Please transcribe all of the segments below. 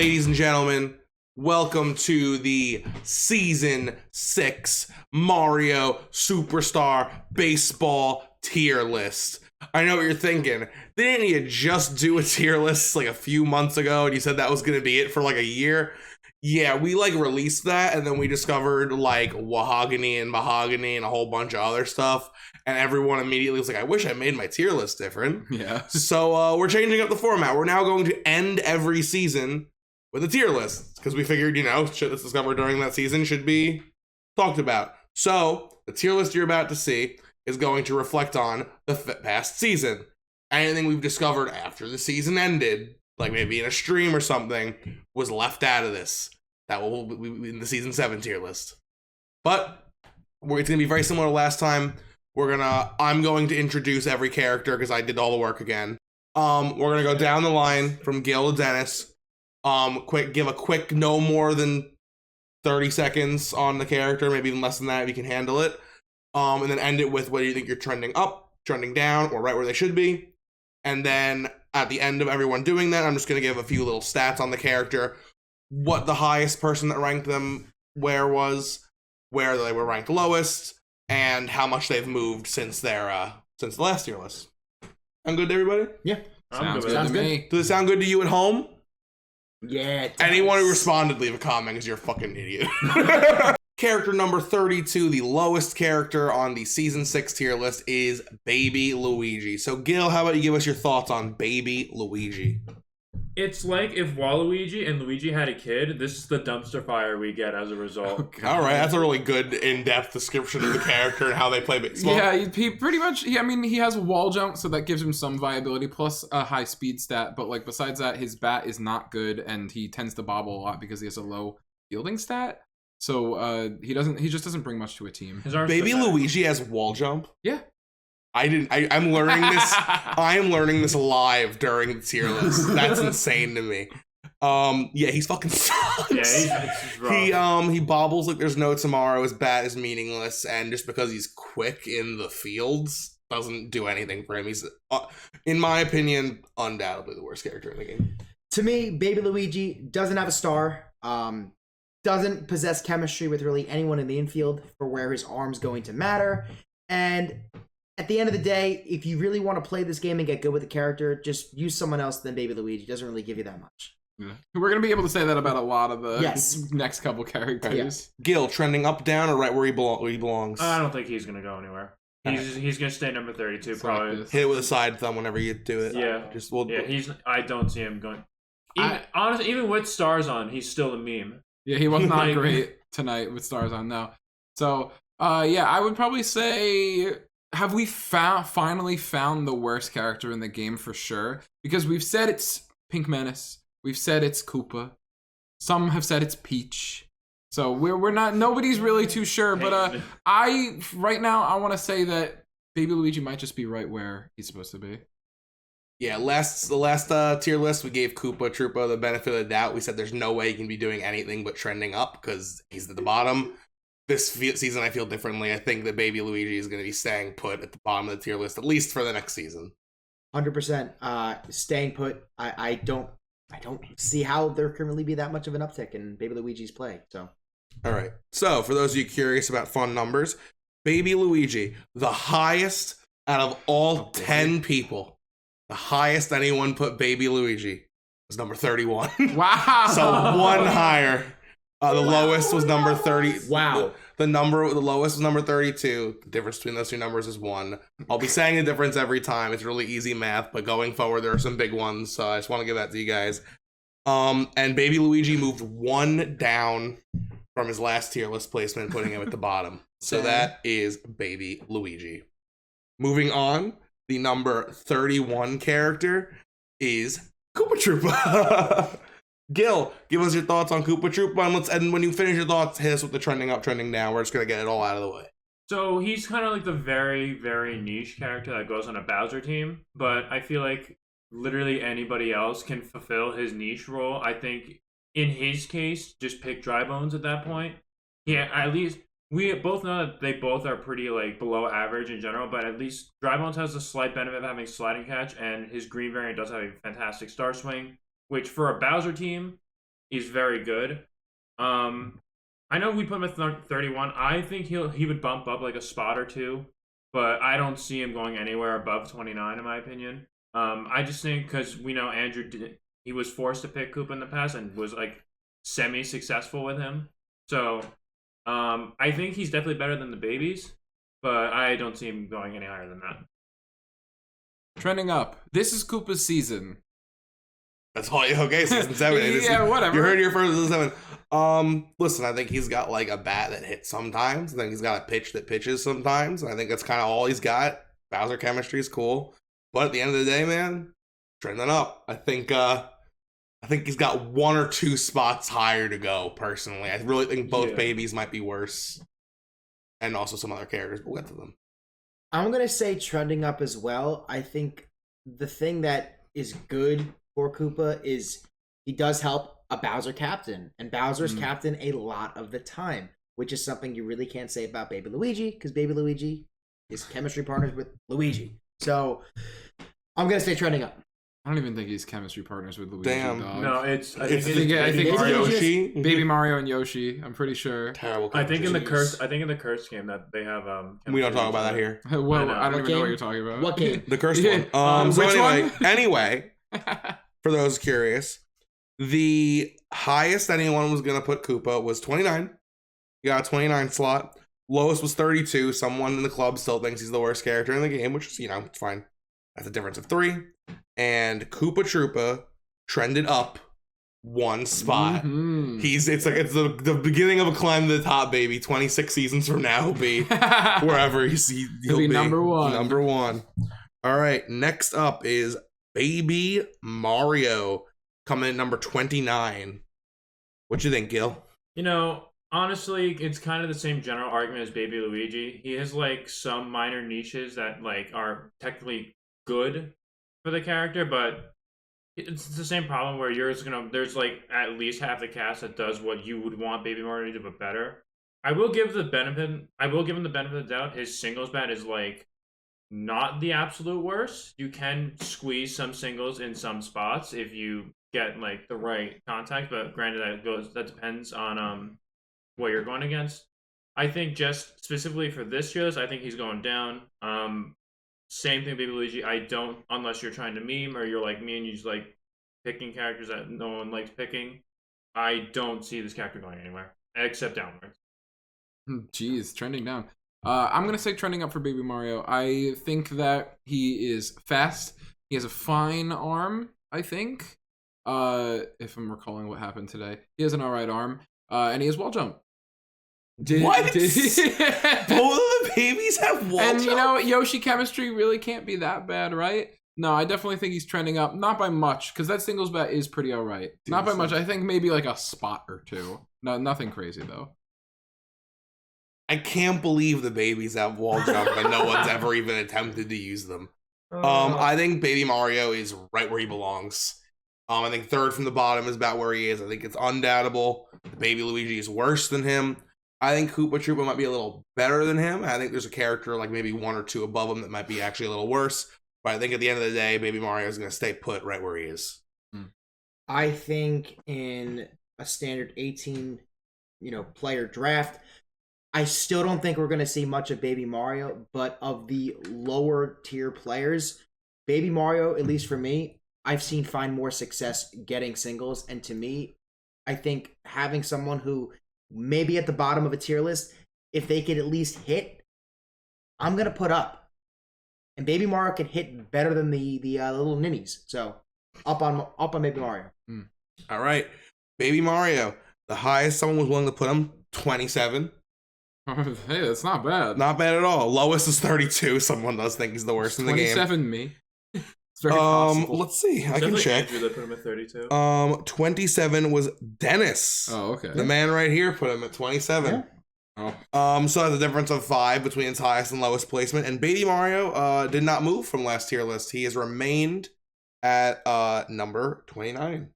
Ladies and gentlemen, welcome to the Season 6 Mario Superstar Baseball tier list. I know what you're thinking. Didn't you just do a tier list like a few months ago and you said that was going to be it for like a year? Yeah, we like released that and then we discovered like Wahogany and Mahogany and a whole bunch of other stuff. And everyone immediately was like, I wish I made my tier list different. Yeah. So we're changing up the format. We're now going to end every season with a tier list. Because we figured, you know, shit that's discovered during that season should be talked about. So the tier list you're about to see is going to reflect on the past season. Anything we've discovered after the season ended, like maybe in a stream or something, was left out of this. That will be in the season 7 tier list. But it's going to be very similar to last time. I'm going to introduce every character because I did all the work again. We're going to go down the line from Gill to Dennis. Give a quick no more than 30 seconds on the character, maybe even less than that if you can handle it. And then end it with whether you think you're trending up, trending down, or right where they should be. And then at the end of everyone doing that, I'm just going to give a few little stats on the character. What the highest person that ranked them where they were ranked lowest, and how much they've moved since the last tier list. Sound good to everybody? Yeah. Sounds good to me. Does it sound good to you at home? Yeah. Anyone who responded, leave a comment because you're a fucking idiot. Character number 32, the lowest character on the Season 6 tier list, is Baby Luigi. So, Gil, how about you give us your thoughts on Baby Luigi? It's like if Waluigi and Luigi had a kid, this is the dumpster fire we get as a result. Oh, all right, that's a really good in-depth description of the character and how they play baseball. Yeah, he pretty much, he has a wall jump, so that gives him some viability, plus a high speed stat, but like besides that, his bat is not good, and he tends to bobble a lot because he has a low fielding stat. So he just doesn't bring much to a team. Baby Luigi has wall jump? Yeah. I'm learning this. I am learning this live during the tier list. That's insane to me. Yeah, he's fucking sucks. Yeah, he's rough. He bobbles like there's no tomorrow. His bat is meaningless, and just because he's quick in the fields doesn't do anything for him. He's, in my opinion, undoubtedly the worst character in the game. To me, Baby Luigi doesn't have a star. Doesn't possess chemistry with really anyone in the infield for where his arm's going to matter. And at the end of the day, if you really want to play this game and get good with the character, just use someone else than Baby Luigi. Doesn't really give you that much. Yeah. We're going to be able to say that about a lot of the next couple characters. Yeah. Gil, trending up, down, or right where he belongs? I don't think he's going to go anywhere. He's going to stay number 32, probably. Hit it with a side thumb whenever you do it. Yeah. I don't see him going. Honestly, even with stars on, he's still a meme. Yeah, he was not great tonight with stars on, no. So, I would probably say, have we finally found the worst character in the game for sure? Because we've said it's Pink Menace, we've said it's Koopa, some have said it's Peach. So we're not, nobody's really too sure, but right now I want to say that Baby Luigi might just be right where he's supposed to be. Yeah, the last tier list, we gave Koopa Troopa the benefit of the doubt. We said there's no way he can be doing anything but trending up because he's at the bottom. This season, I feel differently. I think that Baby Luigi is going to be staying put at the bottom of the tier list, at least for the next season. 100%. Staying put. I don't see how there can really be that much of an uptick in Baby Luigi's play. So, all right. So, for those of you curious about fun numbers, Baby Luigi, the highest out of all 10 people. The highest anyone put Baby Luigi was number 31. Wow. So one higher. The lowest was number 30. Wow. The lowest was number 32. The difference between those two numbers is 1. I'll be saying the difference every time. It's really easy math, but going forward, there are some big ones. So I just want to give that to you guys. And Baby Luigi moved 1 down from his last tier list placement, putting him at the bottom. So that is Baby Luigi. Moving on. The number 31 character is Koopa Troopa. Gil, give us your thoughts on Koopa Troopa, and when you finish your thoughts, hit us with the trending up, trending down. We're just going to get it all out of the way. So he's kind of like the very, very niche character that goes on a Bowser team, but I feel like literally anybody else can fulfill his niche role. I think in his case, just pick Dry Bones at that point. Yeah, at least we both know that they both are pretty like below average in general, but at least Dry Bones has a slight benefit of having sliding catch, and his green variant does have a fantastic star swing, which for a Bowser team, He's very good. I know we put him at 31. I think he would bump up like a spot or two, but I don't see him going anywhere above 29 in my opinion. I just think because we know Andrew he was forced to pick Koopa in the past and was like semi-successful with him. So I think he's definitely better than the babies, but I don't see him going any higher than that. Trending up. This is Koopa's season. That's all. Okay, season 7. Yeah, whatever. You heard your first season 7. Listen, I think he's got like a bat that hits sometimes. I think he's got a pitch that pitches sometimes. And I think that's kind of all he's got. Bowser chemistry is cool, but at the end of the day, man, trending up. I think he's got 1 or 2 spots higher to go. Personally, I really think both babies might be worse, and also some other characters. But we'll get to them. I'm gonna say trending up as well. I think the thing that is good for Koopa is he does help a Bowser captain, and Bowser's captain a lot of the time, which is something you really can't say about Baby Luigi, because Baby Luigi is chemistry partners with Luigi. So I'm gonna say trending up. I don't even think he's chemistry partners with Luigi. Damn. Dog. No, I think it's Mario. Yoshi, Baby Mario and Yoshi. I'm pretty sure. Terrible. I think in the curse. curse game that they have We don't talk about that here. Well, I don't even know game? what you're talking about. What game? The cursed Yeah. one. So Which anyway, for those curious, the highest anyone was gonna put Koopa was 29. You got a 29 slot. Lowest was 32. Someone in the club still thinks he's the worst character in the game, which is, it's fine. That's a difference of 3. And Koopa Troopa trended up 1 spot. Mm-hmm. It's the beginning of a climb to the top, baby. 26 seasons from now, he'll be wherever he'll be number 1. Number 1. All right, next up is Baby Mario, coming in number 29. What you think, Gill? Honestly, it's kind of the same general argument as Baby Luigi. He has like some minor niches that like are technically good for the character, but it's the same problem where there's like at least half the cast that does what you would want Baby Mario to do, but better. I will give him the benefit of the doubt. His singles bat is like not the absolute worst. You can squeeze some singles in some spots if you get like the right contact, but granted that depends on what you're going against. I think just specifically for this shows, I think he's going down. Same thing, Baby Luigi. I don't, unless you're trying to meme or you're like me and you just like picking characters that no one likes picking. I don't see this character going anywhere except downwards. Jeez, trending down. I'm gonna say trending up for Baby Mario. I think that he is fast. He has a fine arm, I think. If I'm recalling what happened today, he has an alright arm. And he has wall jump. What? Both of the babies have wall and jump? Yoshi chemistry really can't be that bad, right? No, I definitely think he's trending up. Not by much, because that singles bet is pretty alright. Not by much. I think maybe like a spot or 2. No, nothing crazy though. I can't believe the babies have wall jump and no one's ever even attempted to use them. I think Baby Mario is right where he belongs. I think 3rd from the bottom is about where he is. I think it's undoubtable. Baby Luigi is worse than him. I think Koopa Troopa might be a little better than him. I think there's a character like maybe 1 or 2 above him that might be actually a little worse. But I think at the end of the day, Baby Mario is going to stay put right where he is. I think in a standard 18, player draft, I still don't think we're going to see much of Baby Mario. But of the lower tier players, Baby Mario, at least for me, I've seen find more success getting singles. And to me, I think having someone who maybe at the bottom of a tier list, if they could at least hit, I'm going to put up. And Baby Mario can hit better than the little ninnies. So up on Baby Mario. All right. Baby Mario. The highest someone was willing to put him, 27. Hey, that's not bad. Not bad at all. Lowest is 32. Someone does think he's the worst in the game. 27 me. It's very possible. Let's see. I can check. Andrew that put him at 32. 27 was Dennis. Oh, okay. The man right here put him at 27. Oh. So that's a difference of 5 between his highest and lowest placement. And Baby Mario did not move from last tier list. He has remained at number 29.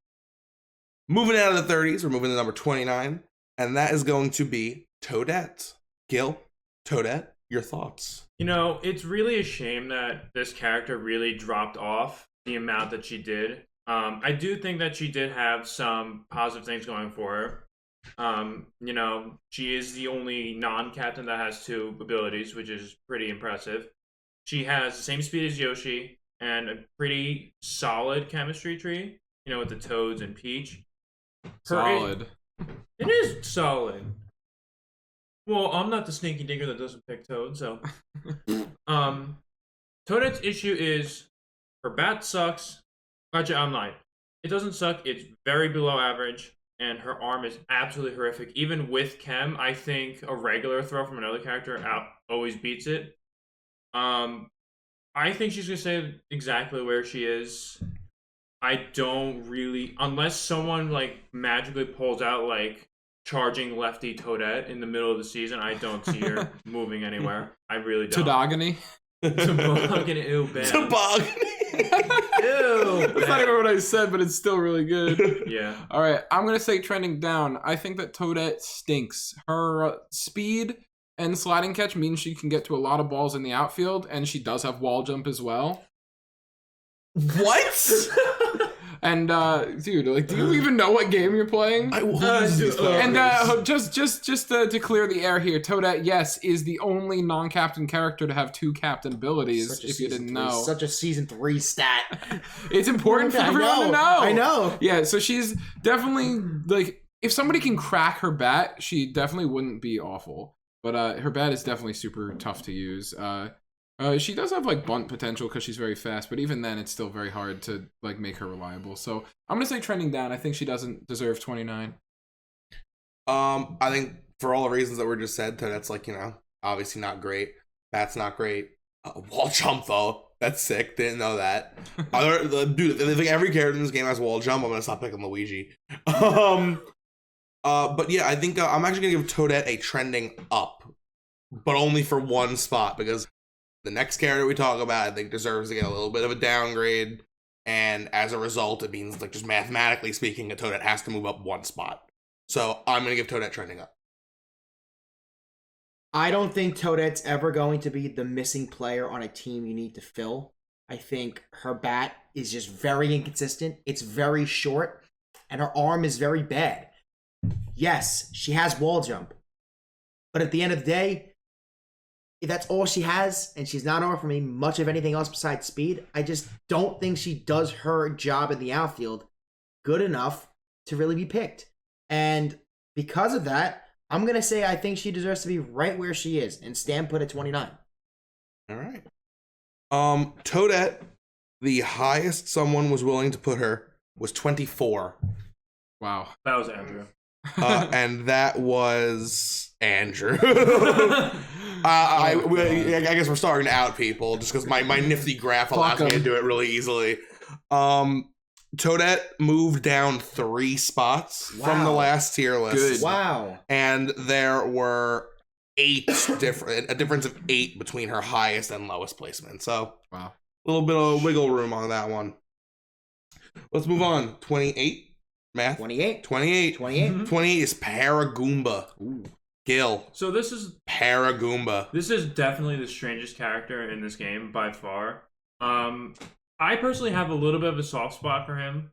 Moving out of the 30s, we're moving to number 29. And that is going to be Toadette. Gill, Toadette, your thoughts? It's really a shame that this character really dropped off the amount that she did. I do think that she did have some positive things going for her. She is the only non-captain that has two abilities, which is pretty impressive. She has the same speed as Yoshi and a pretty solid chemistry tree, with the Toads and Peach. Solid. It is solid. Well, I'm not the sneaky digger that doesn't pick Toad, so. Toadette's issue is her bat sucks. Actually, I'm lying. It doesn't suck. It's very below average, and her arm is absolutely horrific. Even with Chem, I think a regular throw from another character always beats it. I think she's gonna stay exactly where she is. I don't really, unless someone like magically pulls out like charging lefty Toadette in the middle of the season, I don't see her moving anywhere. I really don't. Todogany. Toboggan, ew, bad. Toboggan. Ew. That's not even what I said, but it's still really good. Yeah. All right, I'm gonna say trending down. I think that Toadette stinks. Her speed and sliding catch means she can get to a lot of balls in the outfield, and she does have wall jump as well. What? And dude, like, do you even know what game you're playing? And just to clear the air here, Toadette, yes, is the only non-captain character to have two captain abilities. If you didn't know, Such a season 3 stat. it's important for everyone to know. I know. Yeah, so she's definitely like, if somebody can crack her bat, she definitely wouldn't be awful. But her bat is definitely super tough to use. She does have like bunt potential because she's very fast, but even then, it's still very hard to like make her reliable. So I'm gonna say trending down. I think she doesn't deserve 29. I think for all the reasons that were just said, that's like, obviously not great. Bat's not great. Wall jump though, that's sick. Didn't know that. Dude, I think every character in this game has wall jump. I'm gonna stop picking Luigi. But yeah, I think I'm actually gonna give Toadette a trending up, but only for one spot, because the next character we talk about, I think, deserves to get a little bit of a downgrade, and as a result, it means, like, just mathematically speaking, a Toadette has to move up one spot. So I'm gonna give Toadette trending up. I don't think Toadette's ever going to be the missing player on a team you need to fill. I think her bat is just very inconsistent. It's very short, and her arm is very bad. Yes, she has wall jump, but at the end of the day, if that's all she has, and she's not offering me much of anything else besides speed, I just don't think she does her job in the outfield good enough to really be picked. And because of that, I'm going to say I think she deserves to be right where she is, and Stan put at 29. All right. Toadette, the highest someone was willing to put her was 24. Wow. That was Andrew. And that was Andrew. I guess we're starting to out people just because my nifty graph allows me to do it really easily. Toadette moved down 3 spots from the last tier list. Good. Wow. And there were a difference of 8 between her highest and lowest placement. So wow, a little bit of wiggle room on that one. Let's move on. 28. Math? 28. 28. 28. 28 is Paragoomba. ooh, Gill. So this is Paragoomba. This is definitely the strangest character in this game by far. I personally have a little bit of a soft spot for him.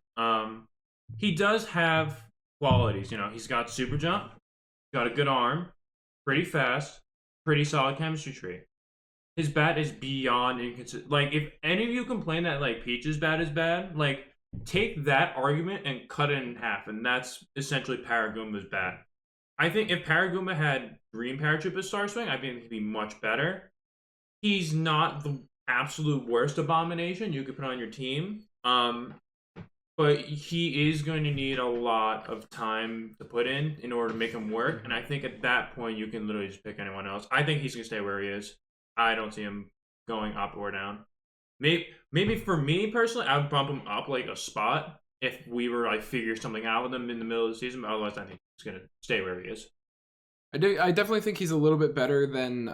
He does have qualities. He's got super jump, got a good arm, pretty fast, pretty solid chemistry tree. His bat is beyond inconsistent. Like, if any of you complain that like Peach's bat is bad, like, take that argument and cut it in half, and that's essentially Paragoomba's bat. I think if Paragoomba had Green Paratrooper as Star Swing, I think he'd be much better. He's not the absolute worst abomination you could put on your team, but he is going to need a lot of time to put in order to make him work, and I think at that point you can literally just pick anyone else. I think he's going to stay where he is. I don't see him going up or down. Maybe for me personally, I would bump him up like a spot if we were like figure something out with him in the middle of the season. But otherwise, I think he's gonna stay where he is. I definitely think he's a little bit better than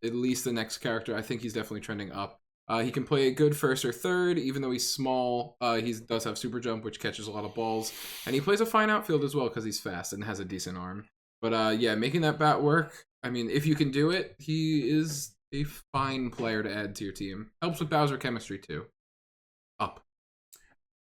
at least the next character. I think he's definitely trending up. He can play a good first or third, even though he's small. He does have super jump, which catches a lot of balls, and he plays a fine outfield as well because he's fast and has a decent arm. But yeah, making that bat work. I mean, if you can do it, he is a fine player to add to your team. Helps with Bowser chemistry too. Up.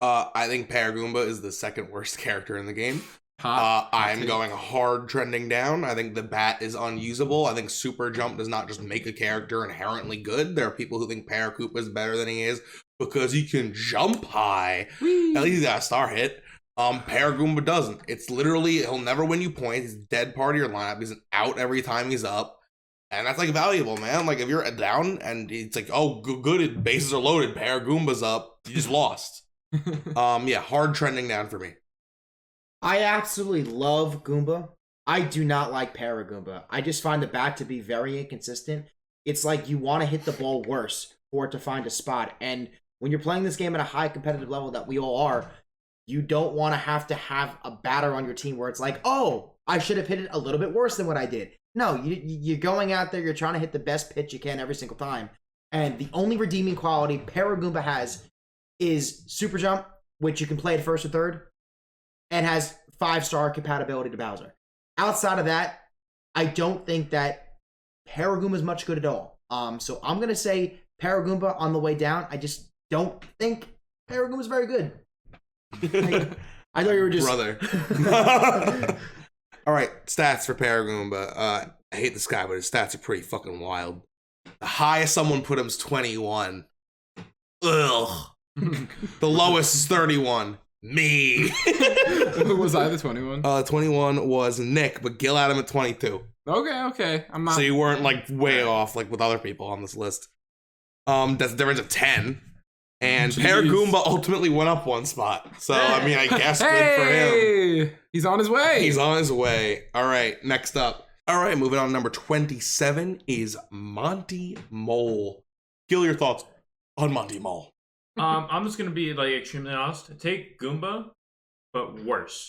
I think Paragoomba is the second worst character in the game. Hot I'm take. going hard trending down. I think the bat is unusable. I think Super Jump does not just make a character inherently good. There are people who think Paragoomba is better than he is because he can jump high. Whee! At least he got a star hit. Paragoomba doesn't. It's literally, he'll never win you points. He's dead part of your lineup. He's out every time he's up. And that's like valuable, man. Like if you're down and it's like, oh, good, bases are loaded, Paragoomba's up, you just lost. Yeah, hard trending down for me. I absolutely love Goomba. I do not like Paragoomba. I just find the bat to be very inconsistent. It's like you want to hit the ball worse for it to find a spot. And when you're playing this game at a high competitive level that we all are, you don't want to have a batter on your team where it's like, oh, I should have hit it a little bit worse than what I did. No, you're going out there, you're trying to hit the best pitch you can every single time. And the only redeeming quality Paragoomba has is Super Jump, which you can play at first or third, and has 5-star compatibility to Bowser. Outside of that, I don't think that Paragoomba is much good at all. So I'm going to say Paragoomba on the way down. I just don't think Paragoomba is very good. I thought you were just... Brother. All right, stats for Paragoomba. I hate this guy, but his stats are pretty fucking wild. The highest someone put him is 21. Ugh. The lowest is 31. Me. Was I the 21? 21 was Nick, but Gill had him at 22. Okay. I'm not. So you weren't like way off like with other people on this list. That's a difference of 10. And Jeez. Paragoomba ultimately went up one spot. So I mean, I guess good for him. Hey! He's on his way. He's on his way. All right, next up. All right, moving on. Number 27 is Monty Mole. Gill, your thoughts on Monty Mole? I'm just gonna be like extremely honest. Take Goomba, but worse.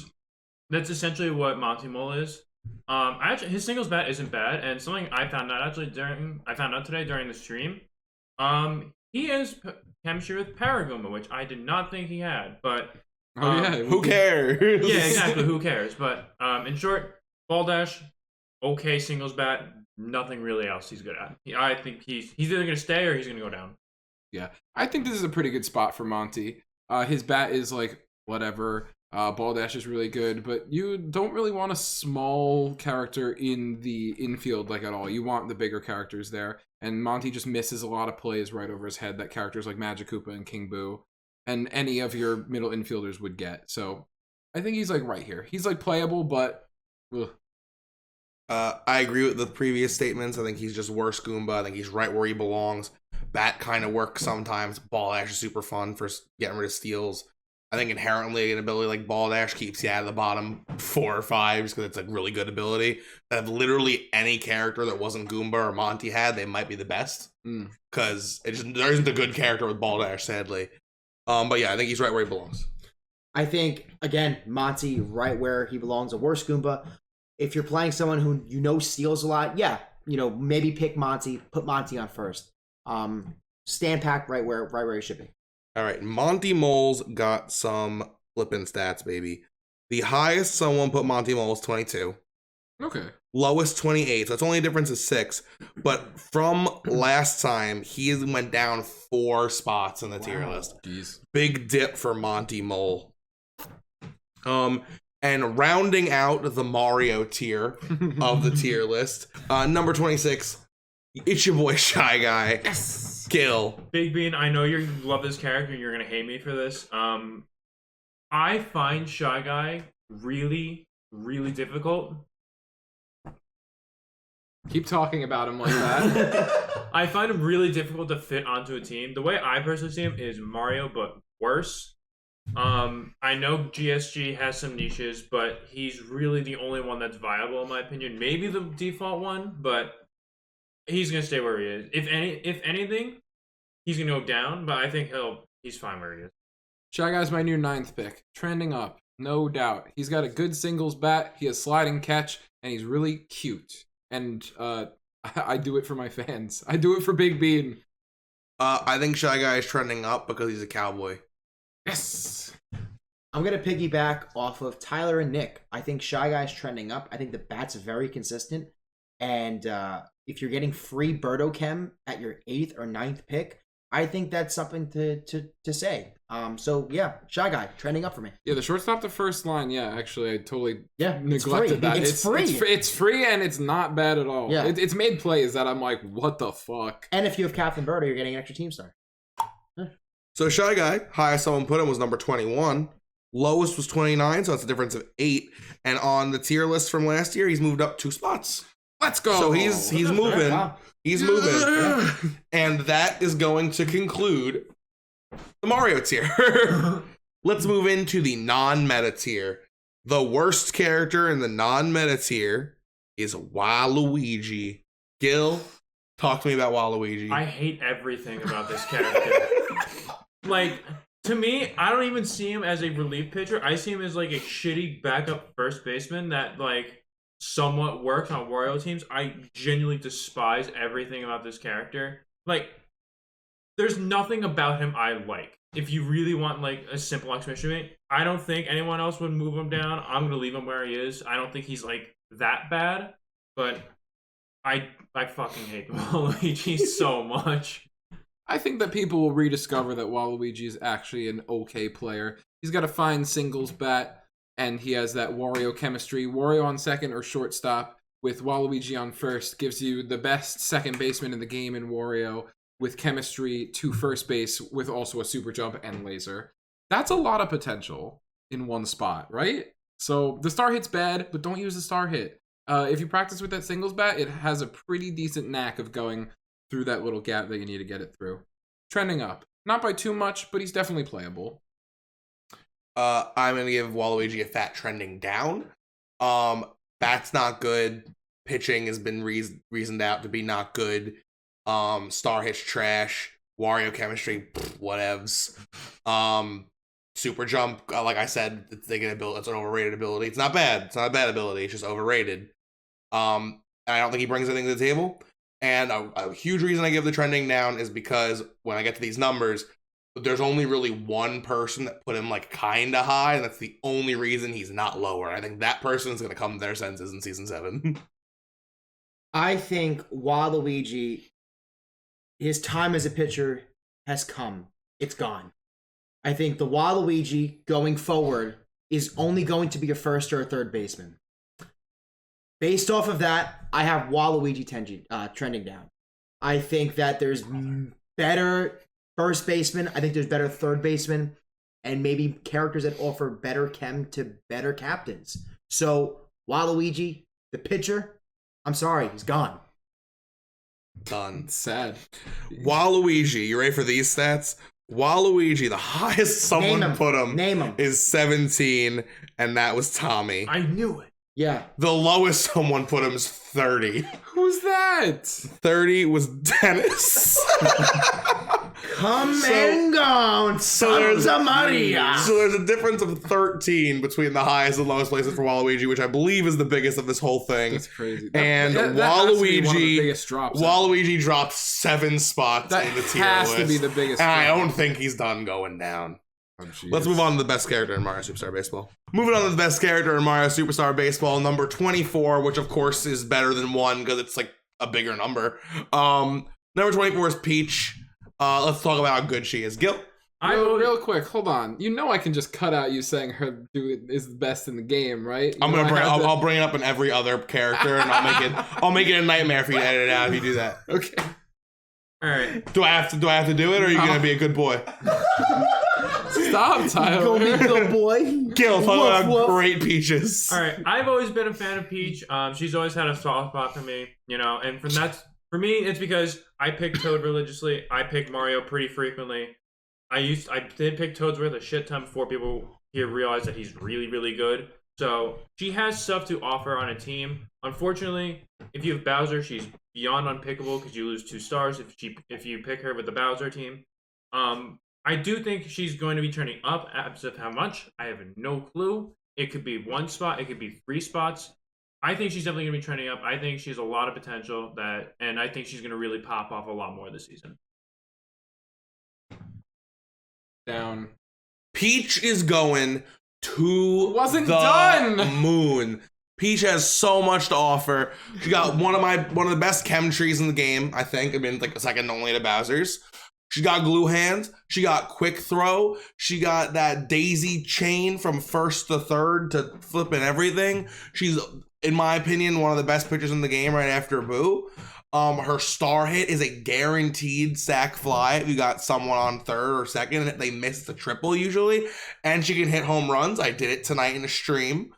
That's essentially what Monty Mole is. Actually, his singles bat isn't bad, and something I found out today during the stream. He has chemistry with Paragoomba, which I did not think he had. But who cares? Yeah, exactly. Who cares? But in short, Baldash, okay singles bat, nothing really else he's good at. I think he's either gonna stay or he's gonna go down. Yeah, I think this is a pretty good spot for Monty. His bat is like whatever. Baldash is really good, but you don't really want a small character in the infield like at all. You want the bigger characters there, and Monty just misses a lot of plays right over his head that characters like Magic Koopa and King Boo and any of your middle infielders would get. So I think he's like right here. He's like playable, but ugh. I agree with the previous statements. I think he's just worse Goomba. I think he's right where he belongs. Bat kind of works sometimes. Baldash is super fun for getting rid of steals. I think inherently an ability like Baldash keeps you out of the bottom 4 or 5 because it's a really good ability. That if literally any character that wasn't Goomba or Monty had, they might be the best. Because there isn't a good character with Baldash, sadly. But yeah, I think he's right where he belongs. I think, again, Monty right where he belongs, a worse Goomba. If you're playing someone who you know steals a lot, yeah, maybe pick Monty, put Monty on first. Stand pack right where he should be. All right, Monty Mole's got some flippin' stats, baby. The highest someone put Monty Mole is 22. Okay. Lowest 28, so it's only a difference of 6. But from last time, he went down 4 spots in the tier list. Jeez. Big dip for Monty Mole. And rounding out the Mario tier of the tier list, number 26, it's your boy Shy Guy. Yes. Gill. Big Bean, I know you love this character and you're gonna hate me for this. I find Shy Guy really, really difficult. Keep talking about him like that. I find him really difficult to fit onto a team. The way I personally see him is Mario, but worse. I know GSG has some niches, but he's really the only one that's viable in my opinion. Maybe the default one, but he's gonna stay where he is. If anything, he's gonna go down, but I think he's fine where he is. Shy Guy's my new 9th pick. Trending up, no doubt. He's got a good singles bat, he has sliding catch, and he's really cute. And I do it for my fans. I do it for Big Bean. I think Shy Guy is trending up because he's a cowboy. Yes. I'm going to piggyback off of Tyler and Nick. I think Shy Guy's trending up. I think the bat's very consistent. And if you're getting free Birdo Chem at your 8th or 9th pick, I think that's something to say. So yeah, Shy Guy trending up for me. Yeah, the shortstop, the first line. Yeah, actually, I totally Yeah, neglected that. It's free. It's free and it's not bad at all. Yeah. It's made plays that I'm like, what the fuck? And if you have Captain Birdo, you're getting an extra team star. So Shy Guy, highest someone put him was number 21. Lowest was 29, so that's a difference of 8. And on the tier list from last year, he's moved up 2 spots. Let's go. So he's moving. Wow. He's moving. And that is going to conclude the Mario tier. Let's move into the non-meta tier. The worst character in the non-meta tier is Waluigi. Gill, talk to me about Waluigi. I hate everything about this character. Like, to me, I don't even see him as a relief pitcher. I see him as like a shitty backup first baseman that like somewhat works on Wario teams. I genuinely despise everything about this character. Like, there's nothing about him I like. If you really want like a simple explanation to me, I don't think anyone else would move him down. I'm gonna leave him where he is. I don't think he's like that bad, but I fucking hate Waluigi so much. I think that people will rediscover that Waluigi is actually an okay player. He's got a fine singles bat, and he has that Wario chemistry. Wario on second or shortstop with Waluigi on first gives you the best second baseman in the game in Wario with chemistry to first base with also a super jump and laser. That's a lot of potential in one spot, right? So the star hit's bad, but don't use the star hit. If you practice with that singles bat, it has a pretty decent knack of going through that little gap that you need to get it through. Trending up. Not by too much, but he's definitely playable. I'm going to give Waluigi a fat trending down. Bat's not good. Pitching has been reasoned out to be not good. Star hit's trash. Wario chemistry, whatevs. Super jump, like I said, it's an overrated ability. It's not bad. It's not a bad ability. It's just overrated. And I don't think he brings anything to the table. And a huge reason I give the trending down is because when I get to these numbers, there's only really one person that put him like kind of high, and that's the only reason he's not lower. I think that person is going to come to their senses in season 7. I think Waluigi, his time as a pitcher has come. It's gone. I think the Waluigi going forward is only going to be a first or a third baseman. Based off of that, I have Waluigi trending down. I think that there's better first baseman. I think there's better third baseman, and maybe characters that offer better chem to better captains. So Waluigi, the pitcher, I'm sorry, he's gone. Done. It's sad. Waluigi, you ready for these stats? Waluigi, the highest someone put him is 17, and that was Tommy. I knew it. Yeah. The lowest someone put him is 30. Who's that? 30 was Dennis. Come and go, Santa Maria. So there's a difference of 13 between the highest and lowest places for Waluigi, which I believe is the biggest of this whole thing. That's crazy. And that has to be one of the biggest drops. Waluigi dropped 7 spots in the tier has list. To be the biggest. And I don't think he's done going down. Oh, let's move on to the best character in Mario Superstar Baseball. Moving on to the best character in Mario Superstar Baseball, number 24, which of course is better than 1 because it's like a bigger number. Number 24 is Peach. Let's talk about how good she is. Gil? Real quick, hold on. You know I can just cut out you saying her is the best in the game, right? I'll bring it up in every other character, and I'll make it a nightmare for you to edit it out if you do that. Okay. All right. Do I have to do it, or are you gonna be a good boy? Stop, Tyler. Go be good boy. Gil, talk about great Peaches. All right. I've always been a fan of Peach. She's always had a soft spot for me, and for me, it's because I pick Toad religiously. I pick Mario pretty frequently. I did pick Toadsworth a shit ton before people here realized that he's really, really good. So she has stuff to offer on a team. Unfortunately, if you have Bowser, she's beyond unpickable because you lose 2 stars if you pick her with the Bowser team. I do think she's going to be trending up. As of how much, I have no clue. It could be 1 spot. It could be 3 spots. I think she's definitely going to be trending up. I think she has a lot of potential and I think she's going to really pop off a lot more this season. Down. Peach is going to the moon. Peach has so much to offer. She got one of the best chem trees in the game, I think. I mean, like second only to Bowser's. She got glue hands. She got quick throw. She got that daisy chain from first to third to flipping everything. She's, in my opinion, one of the best pitchers in the game right after Boo. Her star hit is a guaranteed sack fly if you got someone on third or second and they miss the triple usually. And she can hit home runs. I did it tonight in a stream.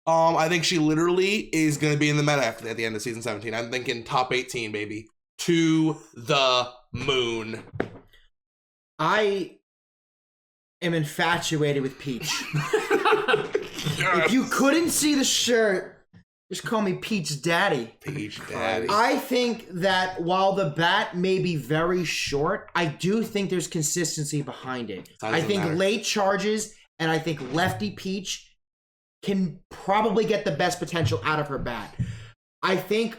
I think she literally is going to be in the meta at the end of season 17. I'm thinking top 18, baby. To the moon. I am infatuated with Peach. Yes. If you couldn't see the shirt, just call me Peach Daddy. Peach Daddy. I think that while the bat may be very short, I do think there's consistency behind it. I think late charges and I think lefty Peach can probably get the best potential out of her bat. I think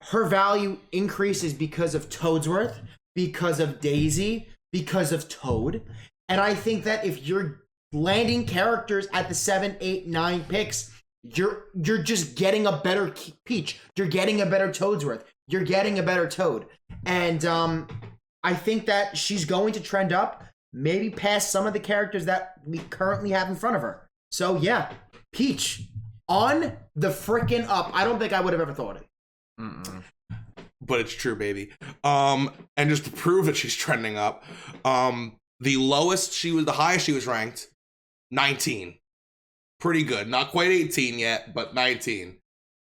her value increases because of Toadsworth, because of Daisy, because of Toad. And I think that if you're landing characters at the 7, 8, 9 picks, you're just getting a better Peach. You're getting a better Toadsworth. You're getting a better Toad. And I think that she's going to trend up, maybe past some of the characters that we currently have in front of her. So yeah, Peach on the frickin' up. I don't think I would have ever thought it. But it's true, baby. And just to prove that she's trending up, the highest she was ranked, 19. Pretty good. Not quite 18 yet, but 19.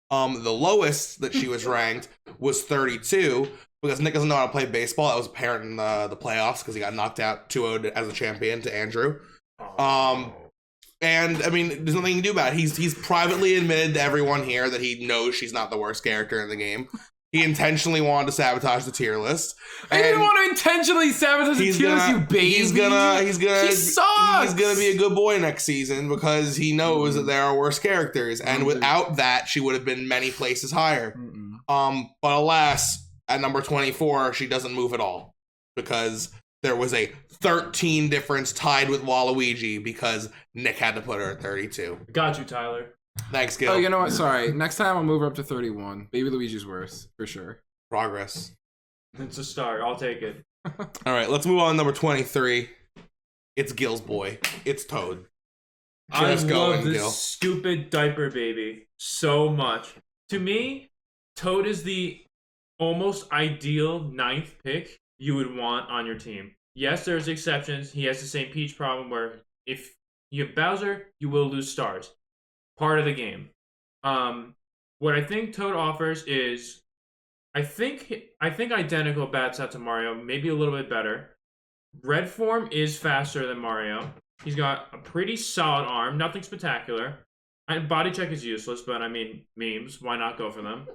The lowest that she was ranked was 32 because Nick doesn't know how to play baseball. That was apparent in the playoffs because he got knocked out 2-0 as a champion to Andrew. And I mean, there's nothing you can do about it. He's privately admitted to everyone here that he knows she's not the worst character in the game. He intentionally wanted to sabotage the tier list. I didn't want to intentionally sabotage the tier list, you baby. He's gonna be a good boy next season because he knows that there are worse characters, and without that, she would have been many places higher. But alas, at number 24, she doesn't move at all because there was a 13 difference tied with Waluigi because Nick had to put her at 32. Got you, Tyler. Thanks, Gill. Oh, you know what? Sorry. Next time I'll move her up to 31. Baby Luigi's worse, for sure. Progress. It's a start. I'll take it. All right, let's move on to number 23. It's Gill's boy. It's Toad. I love this stupid diaper baby so much. To me, Toad is the almost ideal 9th pick you would want on your team. Yes, there's exceptions. He has the same Peach problem where if you have Bowser, you will lose stars. Part of the game. What I think Toad offers is, I think identical bat set to Mario, maybe a little bit better. Red form is faster than Mario. He's got a pretty solid arm, nothing spectacular. And body check is useless, but I mean, memes, why not go for them?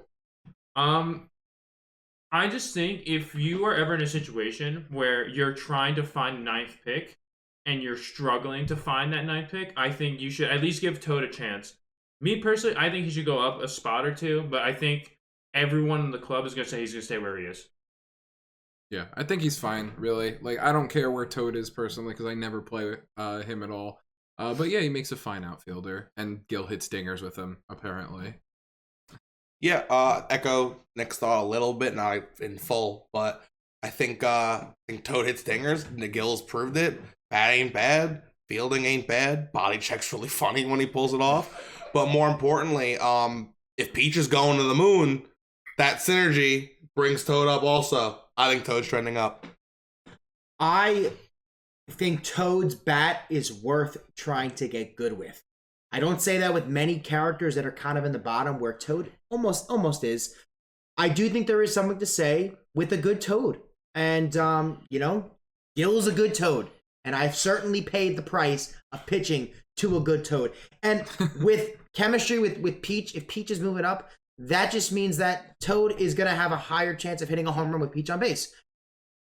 I just think if you are ever in a situation where you're trying to find 9th pick and you're struggling to find that 9th pick, I think you should at least give Toad a chance. Me personally, I think he should go up a spot or two, but I think everyone in the club is going to say he's going to stay where he is. Yeah, I think he's fine, really. Like, I don't care where Toad is personally because I never play him at all. But yeah, he makes a fine outfielder, and Gill hits dingers with him, apparently. Yeah, echo Nick's thought a little bit, not in full, but I think Toad hits dingers. Gill's proved it. Bat ain't bad. Fielding ain't bad. Body check's really funny when he pulls it off. But more importantly, if Peach is going to the moon, that synergy brings Toad up also. I think Toad's trending up. I think Toad's bat is worth trying to get good with. I don't say that with many characters that are kind of in the bottom where Toad almost is. I do think there is something to say with a good Toad. And, Gill's a good Toad. And I've certainly paid the price of pitching to a good Toad. And with chemistry with Peach, if Peach is moving up, that just means that Toad is going to have a higher chance of hitting a home run with Peach on base.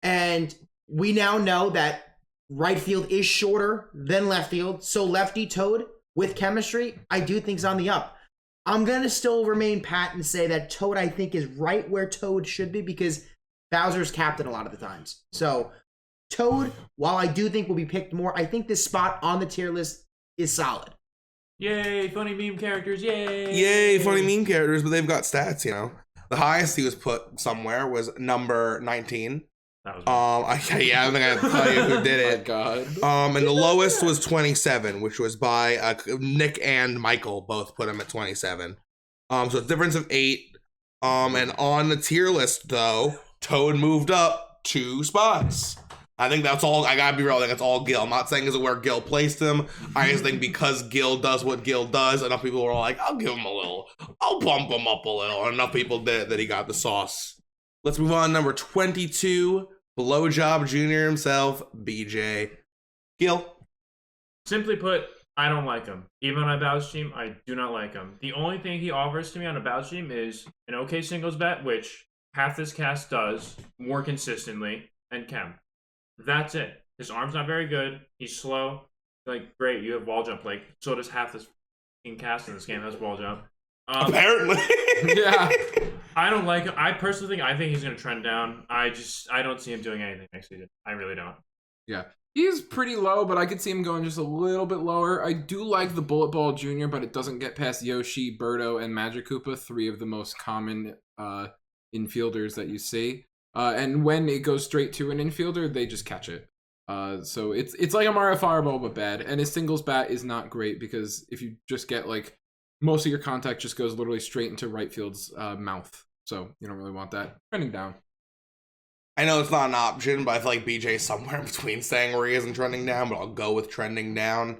And we now know that right field is shorter than left field. So lefty Toad with chemistry, I do think is on the up. I'm going to still remain pat and say that Toad, I think, is right where Toad should be because Bowser's captain a lot of the times. So Toad, while I do think will be picked more, I think this spot on the tier list is solid. Yay, funny meme characters, yay! Yay, funny meme characters, but they've got stats, The highest he was put somewhere was number 19. That was Yeah, I think I have to tell you who did Oh it. my God. And the lowest was 27, which was by Nick and Michael both put him at 27. So a difference of 8. And on the tier list though, Toad moved up 2 spots. I think that's all. I gotta be real. I think that's all Gill. I'm not saying is where Gill placed him. I just think because Gill does what Gill does, enough people were like, "I'll give him a little. I'll bump him up a little." And enough people did that he got the sauce. Let's move on. Number 22, Blowjob Junior himself, BJ Gill. Simply put, I don't like him. Even on a Bowser team, I do not like him. The only thing he offers to me on a Bowser team is an okay singles bet, which half this cast does more consistently, and Chem. That's it. His arm's not very good. He's slow. Like, great, you have wall jump. Like, so does half this fucking cast in this game has wall jump. Apparently. Yeah. I don't like him. I personally think he's going to trend down. I don't see him doing anything next season. I really don't. Yeah. He's pretty low, but I could see him going just a little bit lower. I do like the Bullet Ball Jr., but it doesn't get past Yoshi, Birdo, and Magic Koopa, 3 of the most common infielders that you see. And when it goes straight to an infielder, they just catch it. So it's like a Mario Fireball, but bad. And his singles bat is not great because if you just get like most of your contact just goes literally straight into right field's mouth. So you don't really want that. Trending down. I know it's not an option, but I feel like BJ's somewhere in between saying where he is and trending down, but I'll go with trending down.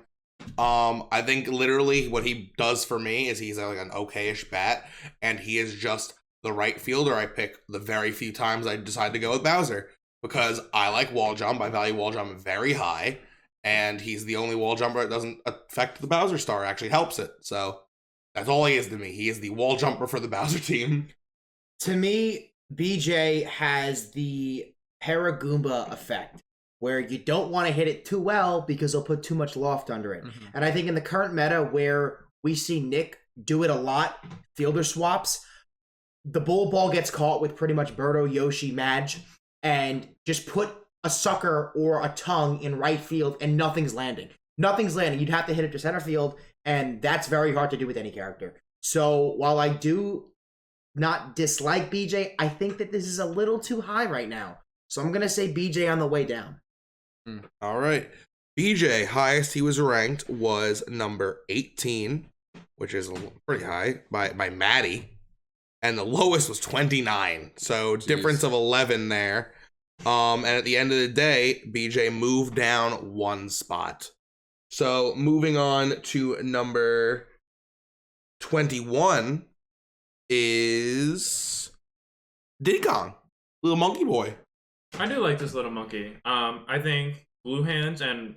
I think literally what he does for me is he's like an okayish bat, and he is just the right fielder I pick the very few times I decide to go with Bowser, because I like wall jump. I value wall jump very high, and he's the only wall jumper that doesn't affect the Bowser star, actually helps it. So that's all he is to me. He is the wall jumper for the Bowser team. To me, BJ has the Goomba effect, where you don't want to hit it too well because he'll put too much loft under it. Mm-hmm. And I think in the current meta where we see Nick do it a lot, fielder swaps, the bullet ball gets caught with pretty much Birdo, Yoshi, Madge, and just put a sucker or a tongue in right field and nothing's landing. Nothing's landing. You'd have to hit it to center field, and that's very hard to do with any character. So while I do not dislike BJ, I think that this is a little too high right now. So I'm going to say BJ on the way down. All right. BJ, highest he was ranked was number 18, which is pretty high, by Maddie. And the lowest was 29. So Jeez. Difference of 11 there. And at the end of the day, BJ moved down 1 spot. So moving on to number 21 is Diddy Kong, little monkey boy. I do like this little monkey. I think blue hands and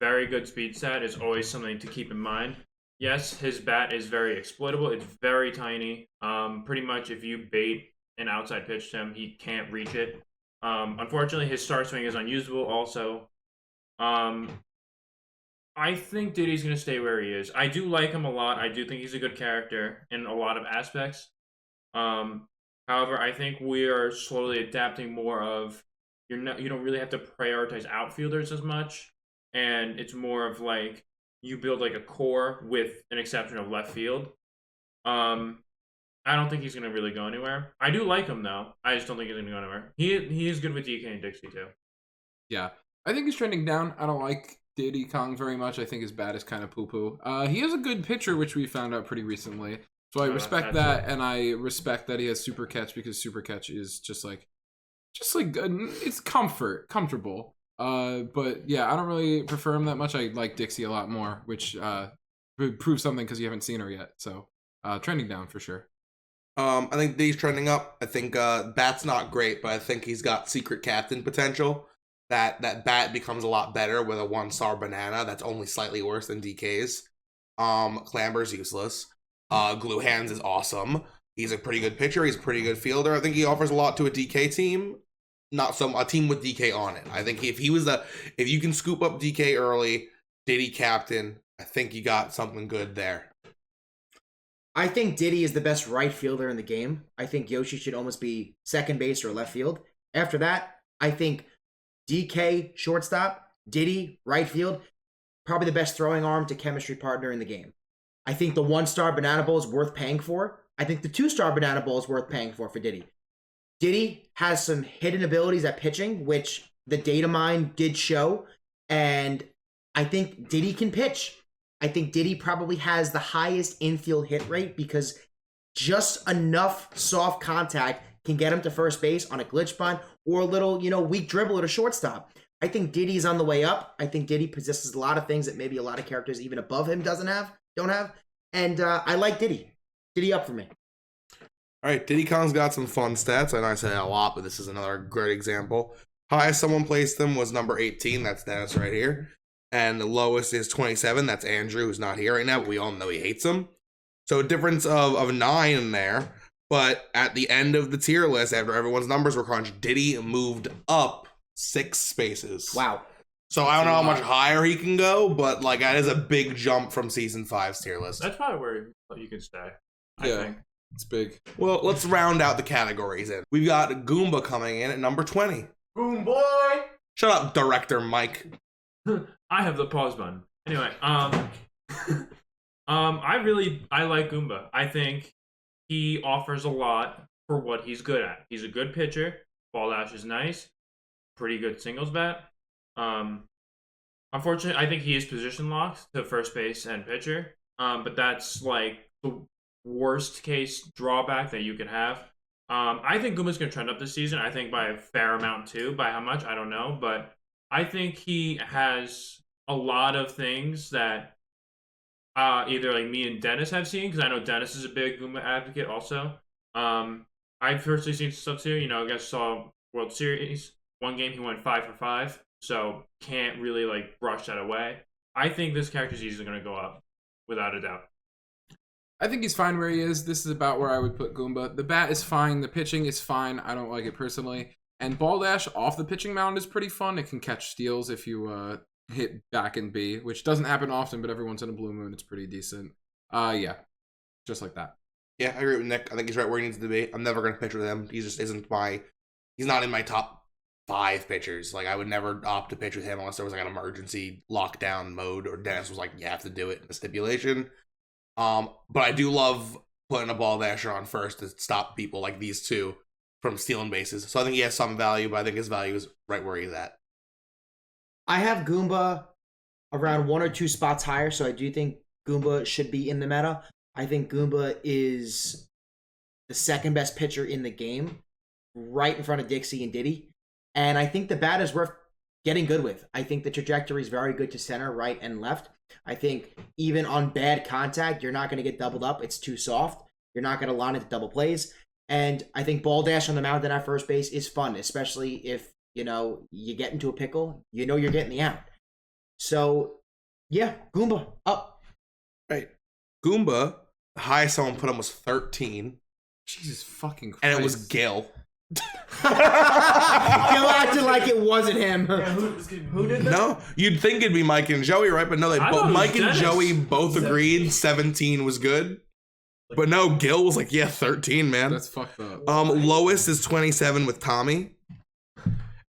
very good speed stat is always something to keep in mind. Yes, his bat is very exploitable. It's very tiny. Pretty much if you bait an outside pitch to him, he can't reach it. Unfortunately, his star swing is unusable also. I think Diddy's going to stay where he is. I do like him a lot. I do think he's a good character in a lot of aspects. However, I think we are slowly adapting more of you don't really have to prioritize outfielders as much, and it's more of like you build like a core with an exception of left field. I don't think he's gonna really go anywhere. I do like him though. I just don't think he's gonna go anywhere. He is good with DK and Dixie too. Yeah, I think he's trending down. I don't like Diddy Kong very much. I think his bat is kind of poo-poo. He has a good pitcher, which we found out pretty recently. So I respect that, and I respect that he has super catch because super catch is just like it's comfortable. But yeah, I don't really prefer him that much. I like Dixie a lot more, which proves something because you haven't seen her yet. So trending down for sure. I think D's trending up. I think Bat's not great, but I think he's got secret captain potential. That Bat becomes a lot better with a 1-star banana that's only slightly worse than DK's. Clamber's useless. Glue Hands is awesome. He's a pretty good pitcher. He's a pretty good fielder. I think he offers a lot to a DK team. Not a team with DK on it. I think if you can scoop up DK early, Diddy captain, I think you got something good there. I think Diddy is the best right fielder in the game. I think Yoshi should almost be second base or left field. After that, I think DK shortstop, Diddy right field, probably the best throwing arm to chemistry partner in the game. I think the 1-star banana bowl is worth paying for. I think the 2-star banana bowl is worth paying for Diddy. Diddy has some hidden abilities at pitching, which the data mine did show. And I think Diddy can pitch. I think Diddy probably has the highest infield hit rate because just enough soft contact can get him to first base on a glitch bunt or a little, weak dribble at a shortstop. I think Diddy's on the way up. I think Diddy possesses a lot of things that maybe a lot of characters even above him don't have. And I like Diddy. Diddy up for me. All right, Diddy Kong's got some fun stats. I know I said it a lot, but this is another great example. Highest someone placed him was number 18. That's Dennis right here. And the lowest is 27. That's Andrew, who's not here right now, but we all know he hates him. So a difference of 9 in there. But at the end of the tier list, after everyone's numbers were crunched, Diddy moved up 6 spaces. Wow. So I don't know how much higher he can go, but that is a big jump from season 5's tier list. That's probably where you can stay. I think. It's big. Well, let's round out the categories in. We've got Goomba coming in at number 20. Boom boy. Shut up, director Mike. I have the pause button. Anyway, I like Goomba. I think he offers a lot for what he's good at. He's a good pitcher. Ball dash is nice. Pretty good singles bat. Unfortunately, I think he is position locked to first base and pitcher. But that's the worst case drawback that you can have. I think Goomba's going to trend up this season. I think by a fair amount too. By how much, I don't know. But I think he has a lot of things that either me and Dennis have seen, because I know Dennis is a big Goomba advocate also. I've personally seen stuff too. I guess saw World Series. One game he went 5 for 5. So can't really brush that away. I think this character's easily going to go up without a doubt. I think he's fine where he is. This is about where I would put Goomba. The bat is fine. The pitching is fine. I don't like it personally. And Ball Dash off the pitching mound is pretty fun. It can catch steals if you hit back and B, which doesn't happen often, but every once in a blue moon, it's pretty decent. Yeah, just like that. Yeah, I agree with Nick. I think he's right where he needs to be. I'm never going to pitch with him. He just isn't he's not in my top 5 pitchers. I would never opt to pitch with him unless there was an emergency lockdown mode or Dennis was you have to do it in a stipulation. But I do love putting a Ball Dasher on first to stop people like these two from stealing bases. So I think he has some value, but I think his value is right where he's at. I have Goomba around 1 or 2 spots higher, so I do think Goomba should be in the meta. I think Goomba is the second best pitcher in the game, right in front of Dixie and Diddy. And I think the bat is worth getting good with. I think the trajectory is very good to center, right, and left. I think even on bad contact, you're not going to get doubled up. It's too soft. You're not going to line into double plays. And I think Ball Dash on the mound and at first base is fun, especially if, you get into a pickle, you're getting the out. So, yeah, Goomba, up. Right. Goomba, the highest someone put him was 13. Jesus fucking Christ. And it was Gill. Gill acted like it wasn't him. Yeah, who did that? No, you'd think it'd be Mike and Joey, right? But no, Mike and Joey both agreed 17 was good. But no, Gill was 13, man. That's fucked up. Lowest is 27 with Tommy.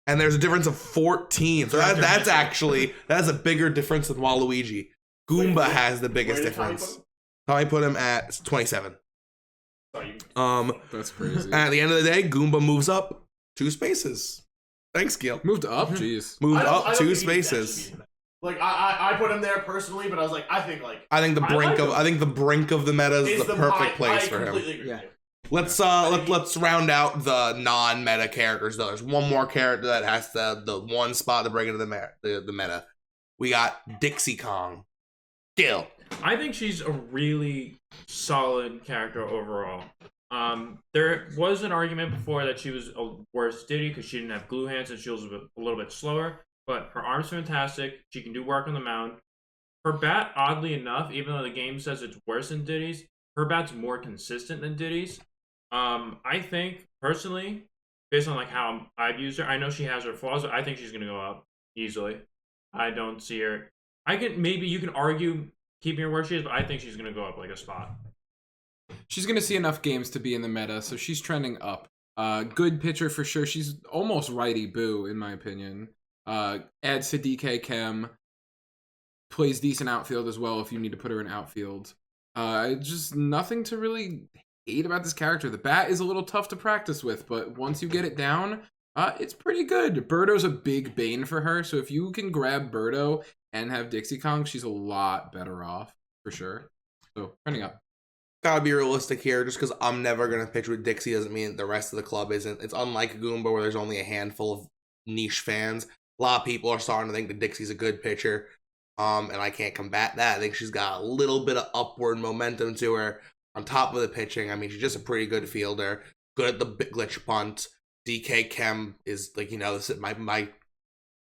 And there's a difference of 14. So that's a bigger difference than Waluigi. Goomba has the biggest difference. Tommy put him at 27. That's crazy. At the end of the day, Goomba moves up 2 spaces. Thanks, Gill. Moved up? Jeez. Moved up I don't 2 think spaces. I put him there personally, but I was I think the brink of the meta is the perfect place for him. Agree. Yeah. Let's round out the non-meta characters though. There's one more character that has the one spot to bring into the meta. We got Dixie Kong. Gill. I think she's a really solid character overall. There was an argument before that she was a worse Diddy because she didn't have glue hands and she was a little bit slower. But her arm's fantastic. She can do work on the mound. Her bat, oddly enough, even though the game says it's worse than Diddy's, her bat's more consistent than Diddy's. I think, personally, based on how I've used her, I know she has her flaws, but I think she's going to go up easily. I don't see her. Maybe you can argue keeping her where she is, but I think she's going to go up a spot. She's going to see enough games to be in the meta, so she's trending up. Good pitcher for sure. She's almost righty boo, in my opinion. Adds to DK Chem. Plays decent outfield as well if you need to put her in outfield. Just nothing to really hate about this character. The bat is a little tough to practice with, but once you get it down, it's pretty good. Birdo's a big bane for her, so if you can grab Birdo and have Dixie Kong, she's a lot better off, for sure. So, trending up. Gotta be realistic here. Just because I'm never gonna pitch with Dixie doesn't mean the rest of the club isn't. It's unlike Goomba where there's only a handful of niche fans. A lot of people are starting to think that Dixie's a good pitcher. And I can't combat that. I think she's got a little bit of upward momentum to her. On top of the pitching, I mean, she's just a pretty good fielder. Good at the glitch punt. DK Chem is like, this is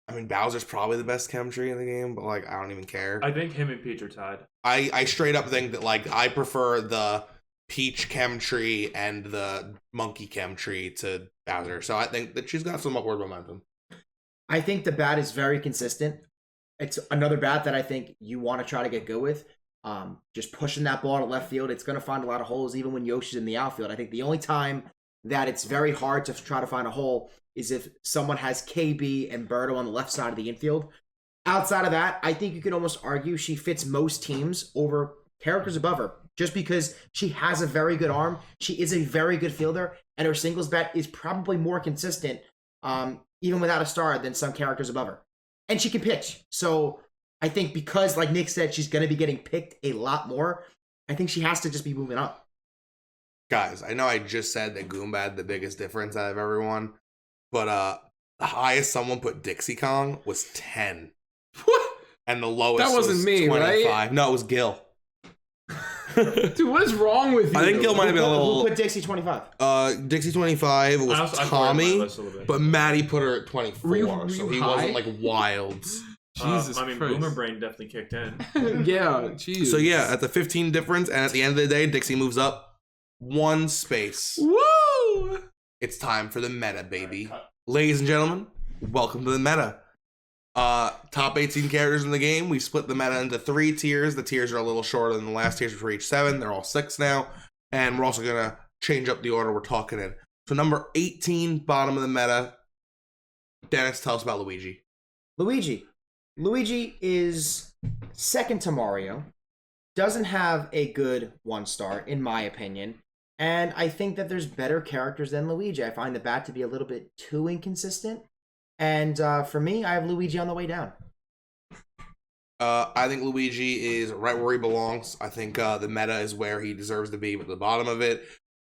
I mean, Bowser's probably the best chem tree in the game, but like, I don't even care. I think him and Peach are tied. I straight up think that like I prefer the Peach chem tree and the Monkey chem tree to Bowser. So I think that she's got some upward momentum. I think the bat is very consistent. It's another bat that I think you want to try to get good with. Just pushing that ball to left field, it's going to find a lot of holes even when Yoshi's in the outfield. I think the only time that it's very hard to try to find a hole is if someone has KB and Birdo on the left side of the infield. Outside of that, I think you could almost argue she fits most teams over characters above her just because she has a very good arm. She is a very good fielder, and her singles bat is probably more consistent, even without a star, than some characters above her. And she can pitch. So I think because, like Nick said, she's going to be getting picked a lot more, I think she has to just be moving up. Guys, I know I just said that Goomba had the biggest difference out of everyone, but the highest someone put Dixie Kong was 10. And the lowest That wasn't was me, 25. right? No, it was Gill. Dude, what is wrong with you? I think Gill might have been a little... Who put Dixie 25? Dixie 25 was I put her on my Tommy, list a little bit. but Maddie put her at 24, Were you so he high? wasn't like wild. Jesus I mean, Christ. Boomer Brain definitely kicked in. Yeah, jeez. So yeah, at the 15 difference, and at the end of the day, Dixie moves up one space. Woo! It's time for the meta, baby. Ladies and gentlemen, welcome to the meta. Top 18 characters in the game. We split the meta into 3 tiers. The tiers are a little shorter than the last tiers, which were each 7. They're all 6 now. And we're also going to change up the order we're talking in. So number 18, bottom of the meta. Dennis, tell us about Luigi. Luigi is second to Mario. Doesn't have a good 1-star, in my opinion. And I think that there's better characters than Luigi. I find the bat to be a little bit too inconsistent. And for me, I have Luigi on the way down. I think Luigi is right where he belongs. I think the meta is where he deserves to be, but at the bottom of it.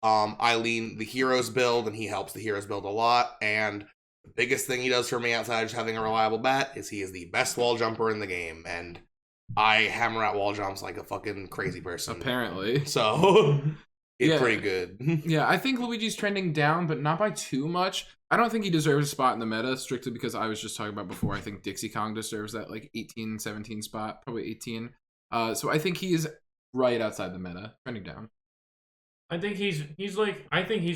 I lean the heroes build, and he helps the heroes build a lot. And the biggest thing he does for me outside of just having a reliable bat is he is the best wall jumper in the game. And I hammer out wall jumps like a fucking crazy person. Apparently. So... It's Yeah. pretty good. Yeah, I think Luigi's trending down, but not by too much. I don't think he deserves a spot in the meta, strictly because I was just talking about before. I think Dixie Kong deserves that like 18, 17 spot, probably 18. So I think he is right outside the meta, trending down. I think he's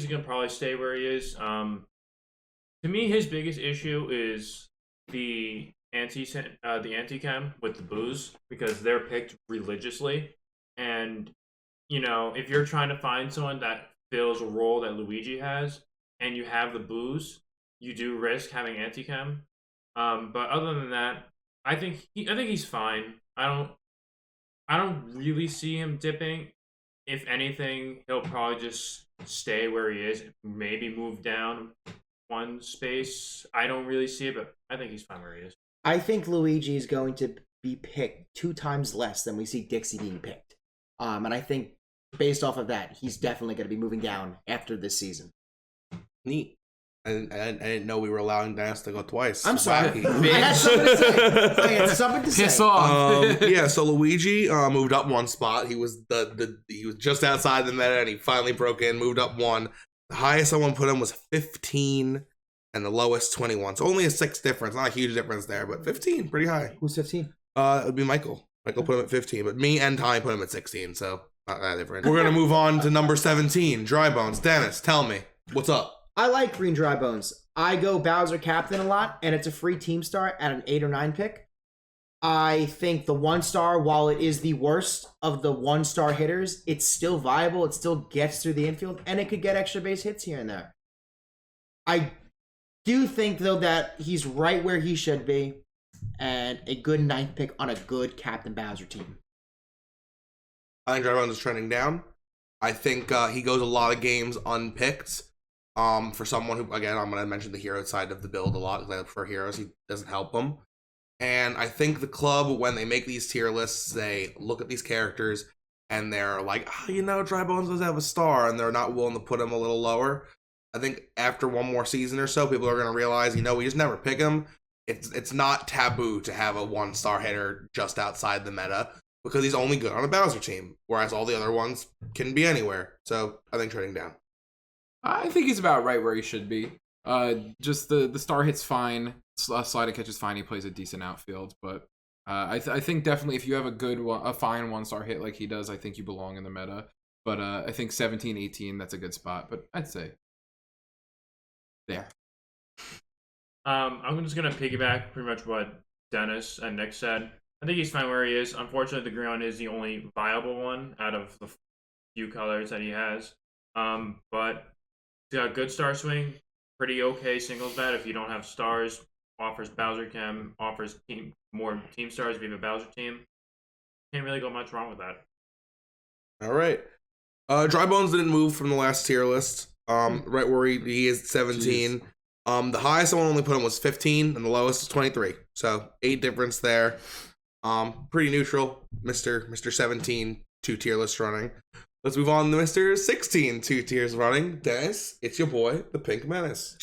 gonna probably stay where he is. To me, his biggest issue is the anti-chem with the boos, because they're picked religiously, and if you're trying to find someone that fills a role that Luigi has, and you have the boos, you do risk having anti-chem. But other than that, I think he's fine. I don't really see him dipping. If anything, he'll probably just stay where he is. Maybe move down one space. I don't really see it, but I think he's fine where he is. I think Luigi is going to be picked 2 times less than we see Dixie being picked. And I think based off of that, he's definitely going to be moving down after this season. Neat. I didn't know we were allowing Dennis to go twice. I'm sorry. Wacky. I had something to say. I had something to Piss say. off. Yeah, so Luigi moved up one spot. He was he was just outside the meta, and he finally broke in, moved up 1. The highest someone put him was 15, and the lowest 21. So only a 6 difference. Not a huge difference there, but 15, pretty high. Who's 15? It would be Michael. Michael put him at 15, but me and Tommy put him at 16, so not that different. We're gonna move on to number 17, Dry Bones. Dennis, tell me, what's up? I like Green Dry Bones. I go Bowser Captain a lot, and it's a free team star at an 8 or 9 pick. I think the 1-star, while it is the worst of the 1-star hitters, it's still viable. It still gets through the infield, and it could get extra base hits here and there. I do think, though, that he's right where he should be, and a good 9th pick on a good Captain Bowser team. I think Dry Bones is trending down. I think he goes a lot of games unpicked. For someone who, again, I'm going to mention the hero side of the build a lot because I prefer heroes. He doesn't help them. And I think the club, when they make these tier lists, they look at these characters and they're like, Dry Bones does have a star, and they're not willing to put him a little lower. I think after one more season or so, people are going to realize, we just never pick him. It's not taboo to have a 1-star hitter just outside the meta because he's only good on a Bowser team, whereas all the other ones can be anywhere. So I think trading down. I think he's about right where he should be. Just the star hit's fine. Slide and catch is fine. He plays a decent outfield, but I think definitely if you have a fine 1-star hit like he does, I think you belong in the meta. But I think 17, 18, that's a good spot. But I'd say there. I'm just gonna piggyback pretty much what Dennis and Nick said. I think he's fine where he is. Unfortunately, the green one is the only viable one out of the few colors that he has. But he's got a good star swing, pretty okay singles bat if you don't have stars. Offers Bowser Chem, offers more team stars if you have a Bowser team. Can't really go much wrong with that. All right. Dry Bones didn't move from the last tier list. Right where he is 17. Jeez. The highest one only put him was 15, and the lowest is 23. So 8 difference there. Pretty neutral. Mr. 17, 2 tier lists running. Let's move on to Mr. 16, 2 tiers running. Dennis, it's your boy, the Pink Menace.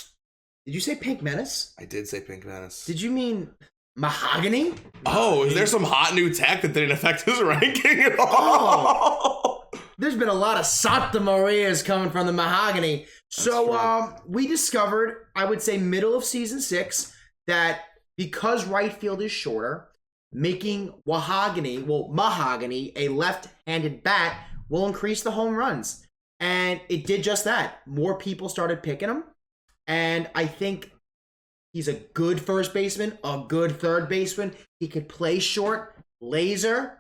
Did you say Pink Menace? I did say Pink Menace. Did you mean Mahogany? Oh, is there some hot new tech that didn't affect his ranking at all? There's been a lot of Santa Marias coming from the Mahogany. So we discovered, I would say middle of season 6, that because right field is shorter, making Mahogany a left-handed bat will increase the home runs. And it did just that. More people started picking him. And I think he's a good first baseman, a good third baseman. He could play short, laser.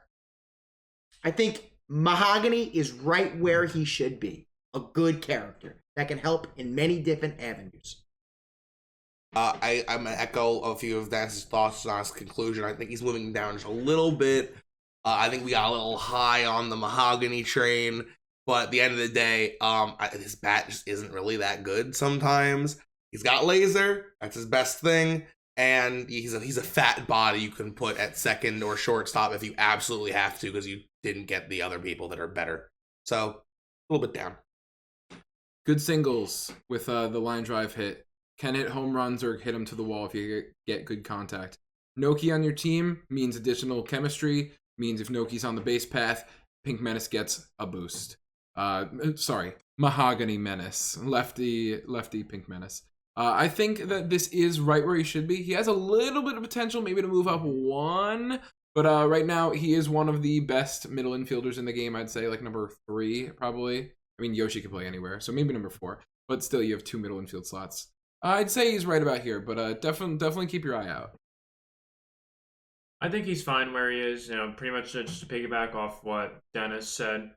I think Mahogany is right where he should be. A good character that can help in many different avenues. I'm going to echo a few of Dance's thoughts on his conclusion. I think he's moving down just a little bit. I think we got a little high on the Mahogany train. But at the end of the day, his bat just isn't really that good sometimes. He's got laser. That's his best thing. And he's a fat body you can put at second or shortstop if you absolutely have to because you didn't get the other people that are better. So, a little bit down. Good singles with the line drive hit. Can hit home runs or hit them to the wall if you get good contact. Noki on your team means additional chemistry. Means if Noki's on the base path, Pink Menace gets a boost. Mahogany Menace. Lefty Pink Menace. I think that this is right where he should be. He has a little bit of potential maybe to move up 1, but right now he is one of the best middle infielders in the game. I'd say like number 3 probably. I mean, Yoshi can play anywhere, so maybe number 4, but still you have 2 middle infield slots. I'd say he's right about here, but definitely keep your eye out. I think he's fine where he is. Pretty much just to piggyback off what Dennis said.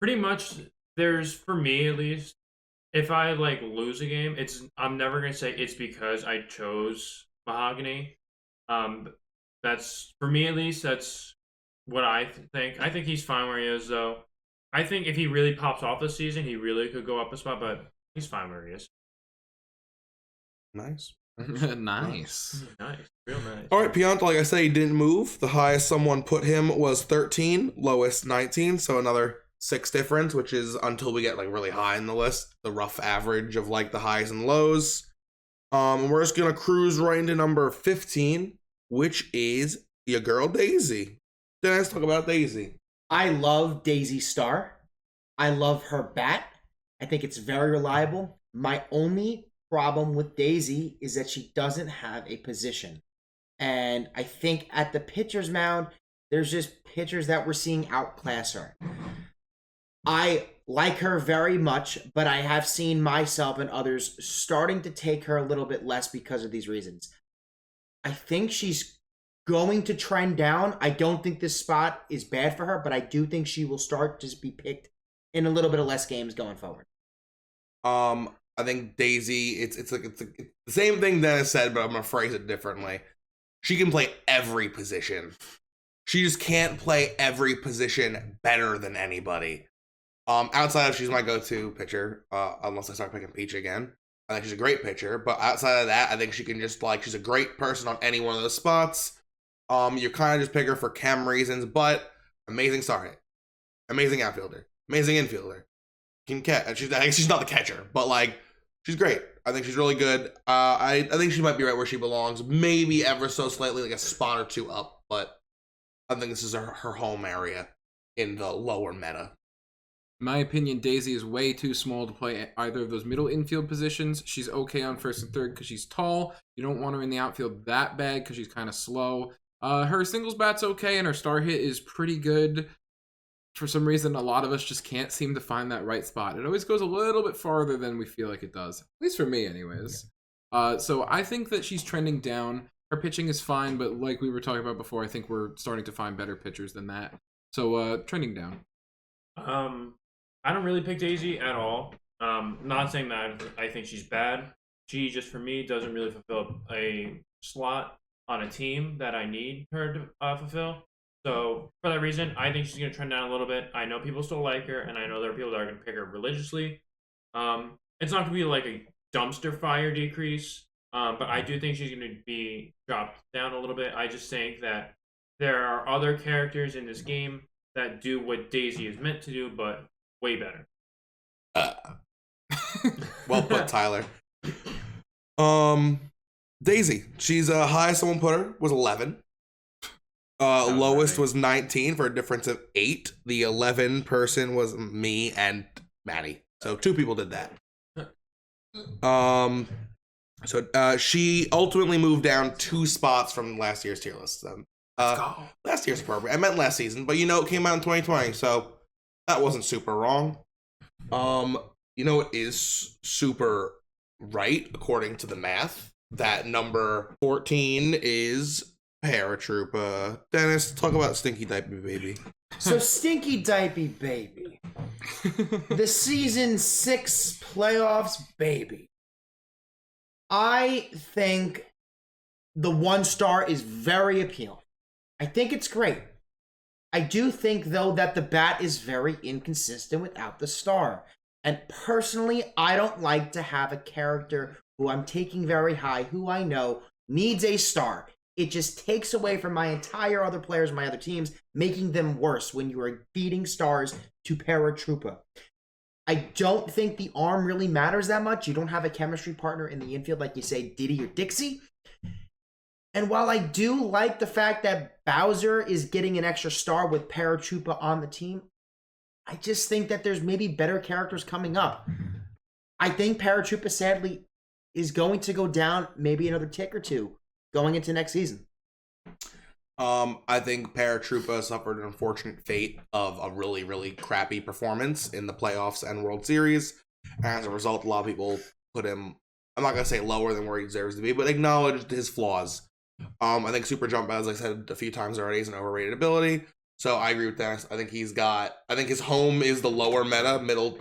Pretty much, for me at least, if I lose a game, I'm never gonna say it's because I chose Mahogany. That's for me at least. That's what I think. I think he's fine where he is, though. I think if he really pops off this season, he really could go up a spot, but he's fine where he is. Nice. Nice. Nice. Real nice. All right, Pianta, like I said, he didn't move. The highest someone put him was 13, lowest 19, so another 6 difference, which is until we get really high in the list, the rough average of the highs and lows. We're just gonna cruise right into number 15, which is your girl Daisy. Then let's talk about Daisy. I love Daisy Star. I love her bat. I think it's very reliable. My only problem with Daisy is that she doesn't have a position. And I think at the pitcher's mound, there's just pitchers that we're seeing outclass her. I like her very much, but I have seen myself and others starting to take her a little bit less because of these reasons. I think she's going to trend down. I don't think this spot is bad for her, but I do think she will start to be picked in a little bit of less games going forward. I think Daisy, it's the same thing Dennis said, but I'm gonna phrase it differently. She can play every position. She just can't play every position better than anybody. Outside of she's my go-to pitcher, unless I start picking Peach again. I think she's a great pitcher, but outside of that, I think she can just she's a great person on any one of those spots. You kind of just pick her for chem reasons, but amazing star hit, amazing outfielder, amazing infielder. Can catch. I think she's not the catcher, but she's great. I think she's really good. I think she might be right where she belongs, maybe ever so slightly, like a spot or two up, but I think this is her home area in the lower meta. In my opinion, Daisy is way too small to play either of those middle infield positions. She's okay on first and third because she's tall. You don't want her in the outfield that bad because she's kind of slow. Her singles bat's okay, and her star hit is pretty good. For some reason, a lot of us just can't seem to find that right spot. It always goes a little bit farther than we feel like it does. At least for me, anyways. So I think that she's trending down. Her pitching is fine, but like we were talking about before, I think we're starting to find better pitchers than that. So trending down. I don't really pick Daisy at all. Not saying that I think she's bad. She just, for me, doesn't really fulfill a slot on a team that I need her to fulfill. So for that reason, I think she's going to trend down a little bit. I know people still like her, and I know there are people that are going to pick her religiously. It's not going to be like a dumpster fire decrease, but I do think she's going to be dropped down a little bit. I just think that there are other characters in this game that do what Daisy is meant to do, but way better. Well put, Tyler. Daisy. She's highest someone put her was 11. Lowest was 19 for a difference of 8. The 11 person was me and Maddie. So 2 people did that. So she ultimately moved down 2 spots from last year's tier list. Last year's appropriate. I meant last season, but it came out in 2020, so that wasn't super wrong. It is super right according to the math. That number 14 is Paratrooper. Dennis, talk about Stinky Diaper Baby. So Stinky Diaper Baby. The season 6 playoffs baby. I think the 1 star is very appealing. I think it's great. I do think, though, that the bat is very inconsistent without the star. And personally, I don't like to have a character who I'm taking very high, who I know needs a star. It just takes away from my entire other players, my other teams, making them worse when you are feeding stars to Paratroopa. I don't think the arm really matters that much. You don't have a chemistry partner in the infield like you say Diddy or Dixie. And while I do like the fact that Bowser is getting an extra star with Paratroopa on the team, I just think that there's maybe better characters coming up. I think Paratroopa, sadly, is going to go down maybe another tick or 2 going into next season. I think Paratroopa suffered an unfortunate fate of a really, really crappy performance in the playoffs and World Series. As a result, a lot of people put him, I'm not going to say lower than where he deserves to be, but acknowledged his flaws. I think Super Jump, as I said a few times already, is an overrated ability. So I agree with that. I think his home is the lower meta, middle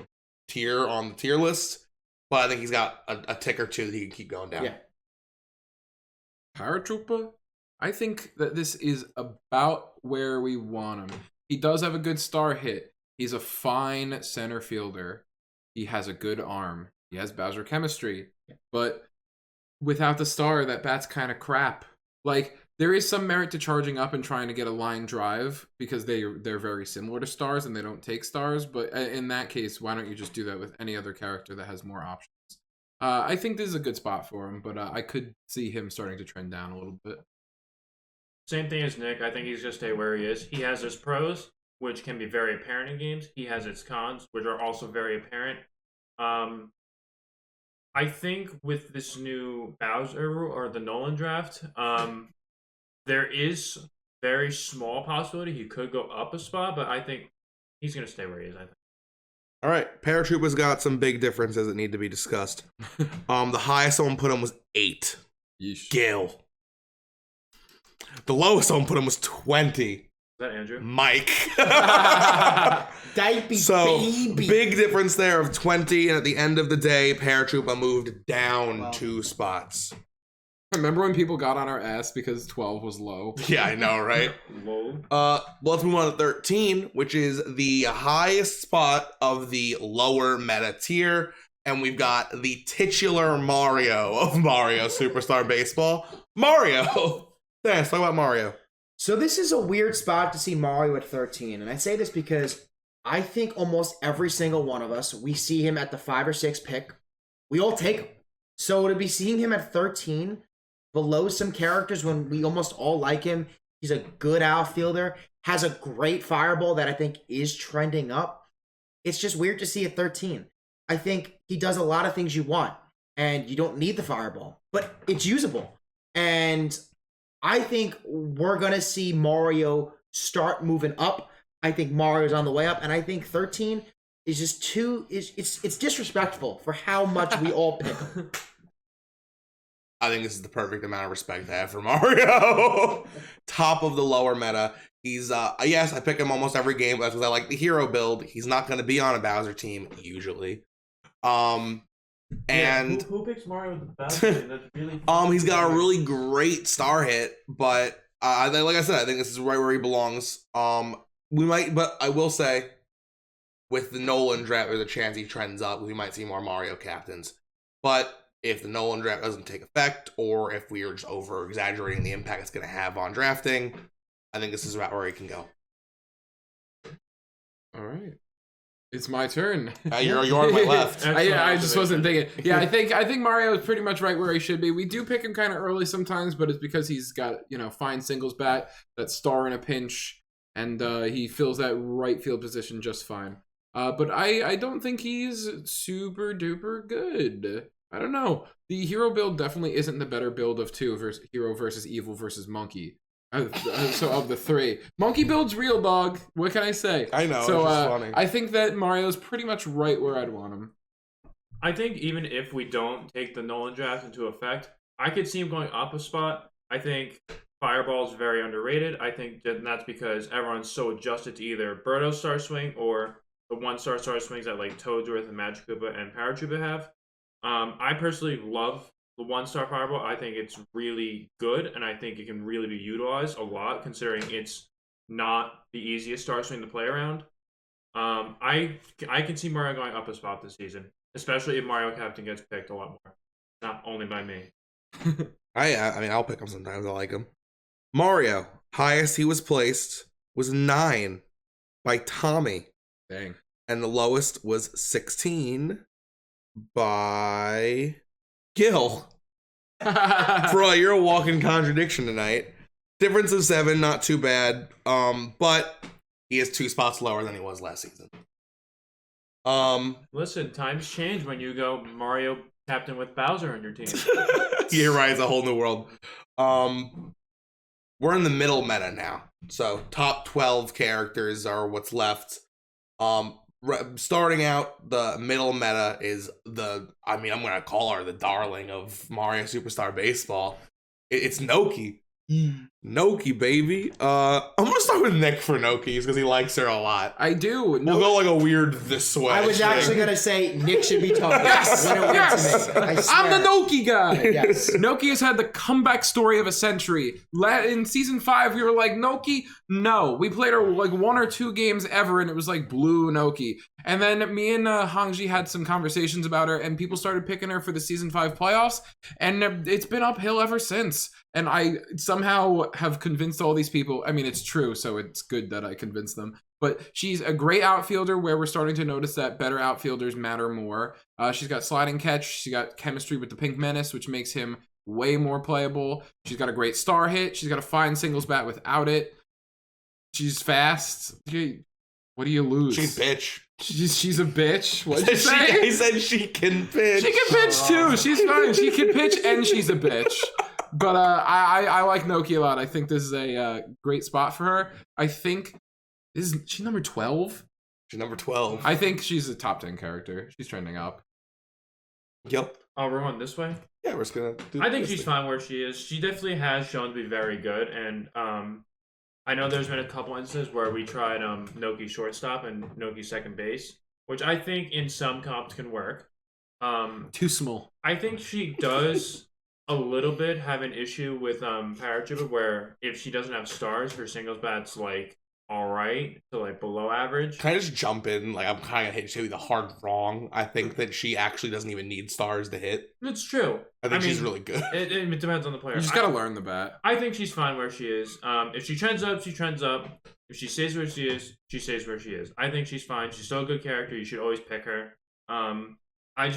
tier on the tier list. But I think he's got a tick or 2 that he can keep going down. Yeah. Paratroopa? I think that this is about where we want him. He does have a good star hit. He's a fine center fielder. He has a good arm. He has Bowser chemistry. But without the star, that bat's kind of crap. There is some merit to charging up and trying to get a line drive because they're very similar to stars and they don't take stars. But in that case, why don't you just do that with any other character that has more options? I think this is a good spot for him, but I could see him starting to trend down a little bit. Same thing as Nick. I think he's going to stay where he is. He has his pros, which can be very apparent in games. He has its cons, which are also very apparent. I think with this new Bowser rule or the Nolan draft, there is very small possibility he could go up a spot, but I think he's going to stay where he is, I think. All right, Paratroopa's got some big differences that need to be discussed. The highest someone put him was 8. Yeesh. Gill. The lowest someone put him was 20. Is that Andrew? Mike. Diaper So, Baby. big difference there of 20, and at the end of the day, Paratroopa moved down 2 spots. Remember when people got on our ass because 12 was low? Yeah, I know, right? Lol. Let's move on to 13, which is the highest spot of the lower meta tier. And we've got the titular Mario of Mario Superstar Baseball. Mario! Let's talk about Mario. So this is a weird spot to see Mario at 13. And I say this because I think almost every single one of us, we see him at the 5 or 6 pick. We all take him. So to be seeing him at 13, below some characters when we almost all like him, he's a good outfielder, has a great fireball that I think is trending up. It's just weird to see at 13. I think he does a lot of things you want, and you don't need the fireball, but it's usable. And I think we're going to see Mario start moving up. I think Mario's on the way up, and I think 13 is just it's disrespectful for how much we all pick him. I think this is the perfect amount of respect I have for Mario. Top of the lower meta. He's, yes, I pick him almost every game, but that's because I like the hero build. He's not going to be on a Bowser team, usually. And who picks Mario with the Bowser? That's really he's got a really great star hit, but like I said, I think this is right where he belongs. We might, but I will say, with the Nolan draft, there's a chance he trends up. We might see more Mario captains, but if the Nolan draft doesn't take effect, or if we are just over exaggerating the impact it's going to have on drafting, I think this is about where he can go. All right. It's my turn. You're on my left. I just wasn't thinking. Yeah, I think Mario is pretty much right where he should be. We do pick him kind of early sometimes, but it's because he's got, fine singles bat, that star in a pinch, and he fills that right field position just fine. But I don't think he's super duper good. I don't know. The hero build definitely isn't the better build of 2 versus hero versus evil versus monkey. So of the 3, monkey build's real, dog. What can I say? I know. So it's just funny. I think that Mario's pretty much right where I'd want him. I think even if we don't take the Nolan draft into effect, I could see him going up a spot. I think Fireball's very underrated. I think that's because everyone's so adjusted to either Birdo's star swing or the 1-star star swings that like Toadsworth and Magic Koopa and Paratroopa have. I personally love the 1-star Fireball. I think it's really good, and I think it can really be utilized a lot, considering it's not the easiest star swing to play around. I can see Mario going up a spot this season, especially if Mario Captain gets picked a lot more, not only by me. I'll pick him sometimes. I like him. Mario, highest he was placed was 9 by Tommy. Dang. And the lowest was 16 by Gill. Bro, you're a walking contradiction tonight. Difference of 7, not too bad. But he is 2 spots lower than he was last season. Listen, times change when you go Mario Captain with Bowser on your team. You're right, it's a whole new world. We're in the middle meta now. So top 12 characters are what's left. Starting out, the middle meta is I'm going to call her the darling of Mario Superstar Baseball. It's Noki. Noki, baby. I'm going to start with Nick for Noki's because he likes her a lot. I do. We'll go like a weird this way. I was actually going to say Nick should be talking. Yes! When it went Yes! to me. I I'm the swear. Noki guy. Yes. Noki has had the comeback story of a century. In season 5, we were like, Noki? No. We played her like 1 or 2 games ever, and it was like blue Noki. And then me and Hongji had some conversations about her, and people started picking her for the season 5 playoffs, and it's been uphill ever since. And I somehow have convinced all these people. I mean, it's true, so it's good that I convinced them. But she's a great outfielder where we're starting to notice that better outfielders matter more. She's got sliding catch. She's got chemistry with the Pink Menace, which makes him way more playable. She's got a great star hit. She's got a fine singles bat without it. She's fast. What do you lose? She's a bitch. She's a bitch. What'd you say? He said she can pitch. She can pitch too. She's fine. She can pitch and she's a bitch. But I like Noki a lot. I think this is a great spot for her. I think she's number 12. She's number 12. I think she's a top 10 character. She's trending up. Yep. Oh, we're on this way? Yeah, we're just gonna do I think this she's thing. fine where she is. She definitely has shown to be very good, and I know there's been a couple instances where we tried Noki shortstop and Noki second base, which I think in some comps can work. Too small. I think she does a little bit have an issue with Paratrooper where if she doesn't have stars, her singles bat's like alright to like below average. Can I just jump in? Like, I'm kind of hate to show you the hard wrong. I think that she actually doesn't even need stars to hit. It's true. I think mean, she's really good. It depends on the player. You just gotta learn the bat. I think she's fine where she is. If she trends up, she trends up. If she stays where she is, she stays where she is. I think she's fine. She's still a good character. You should always pick her. I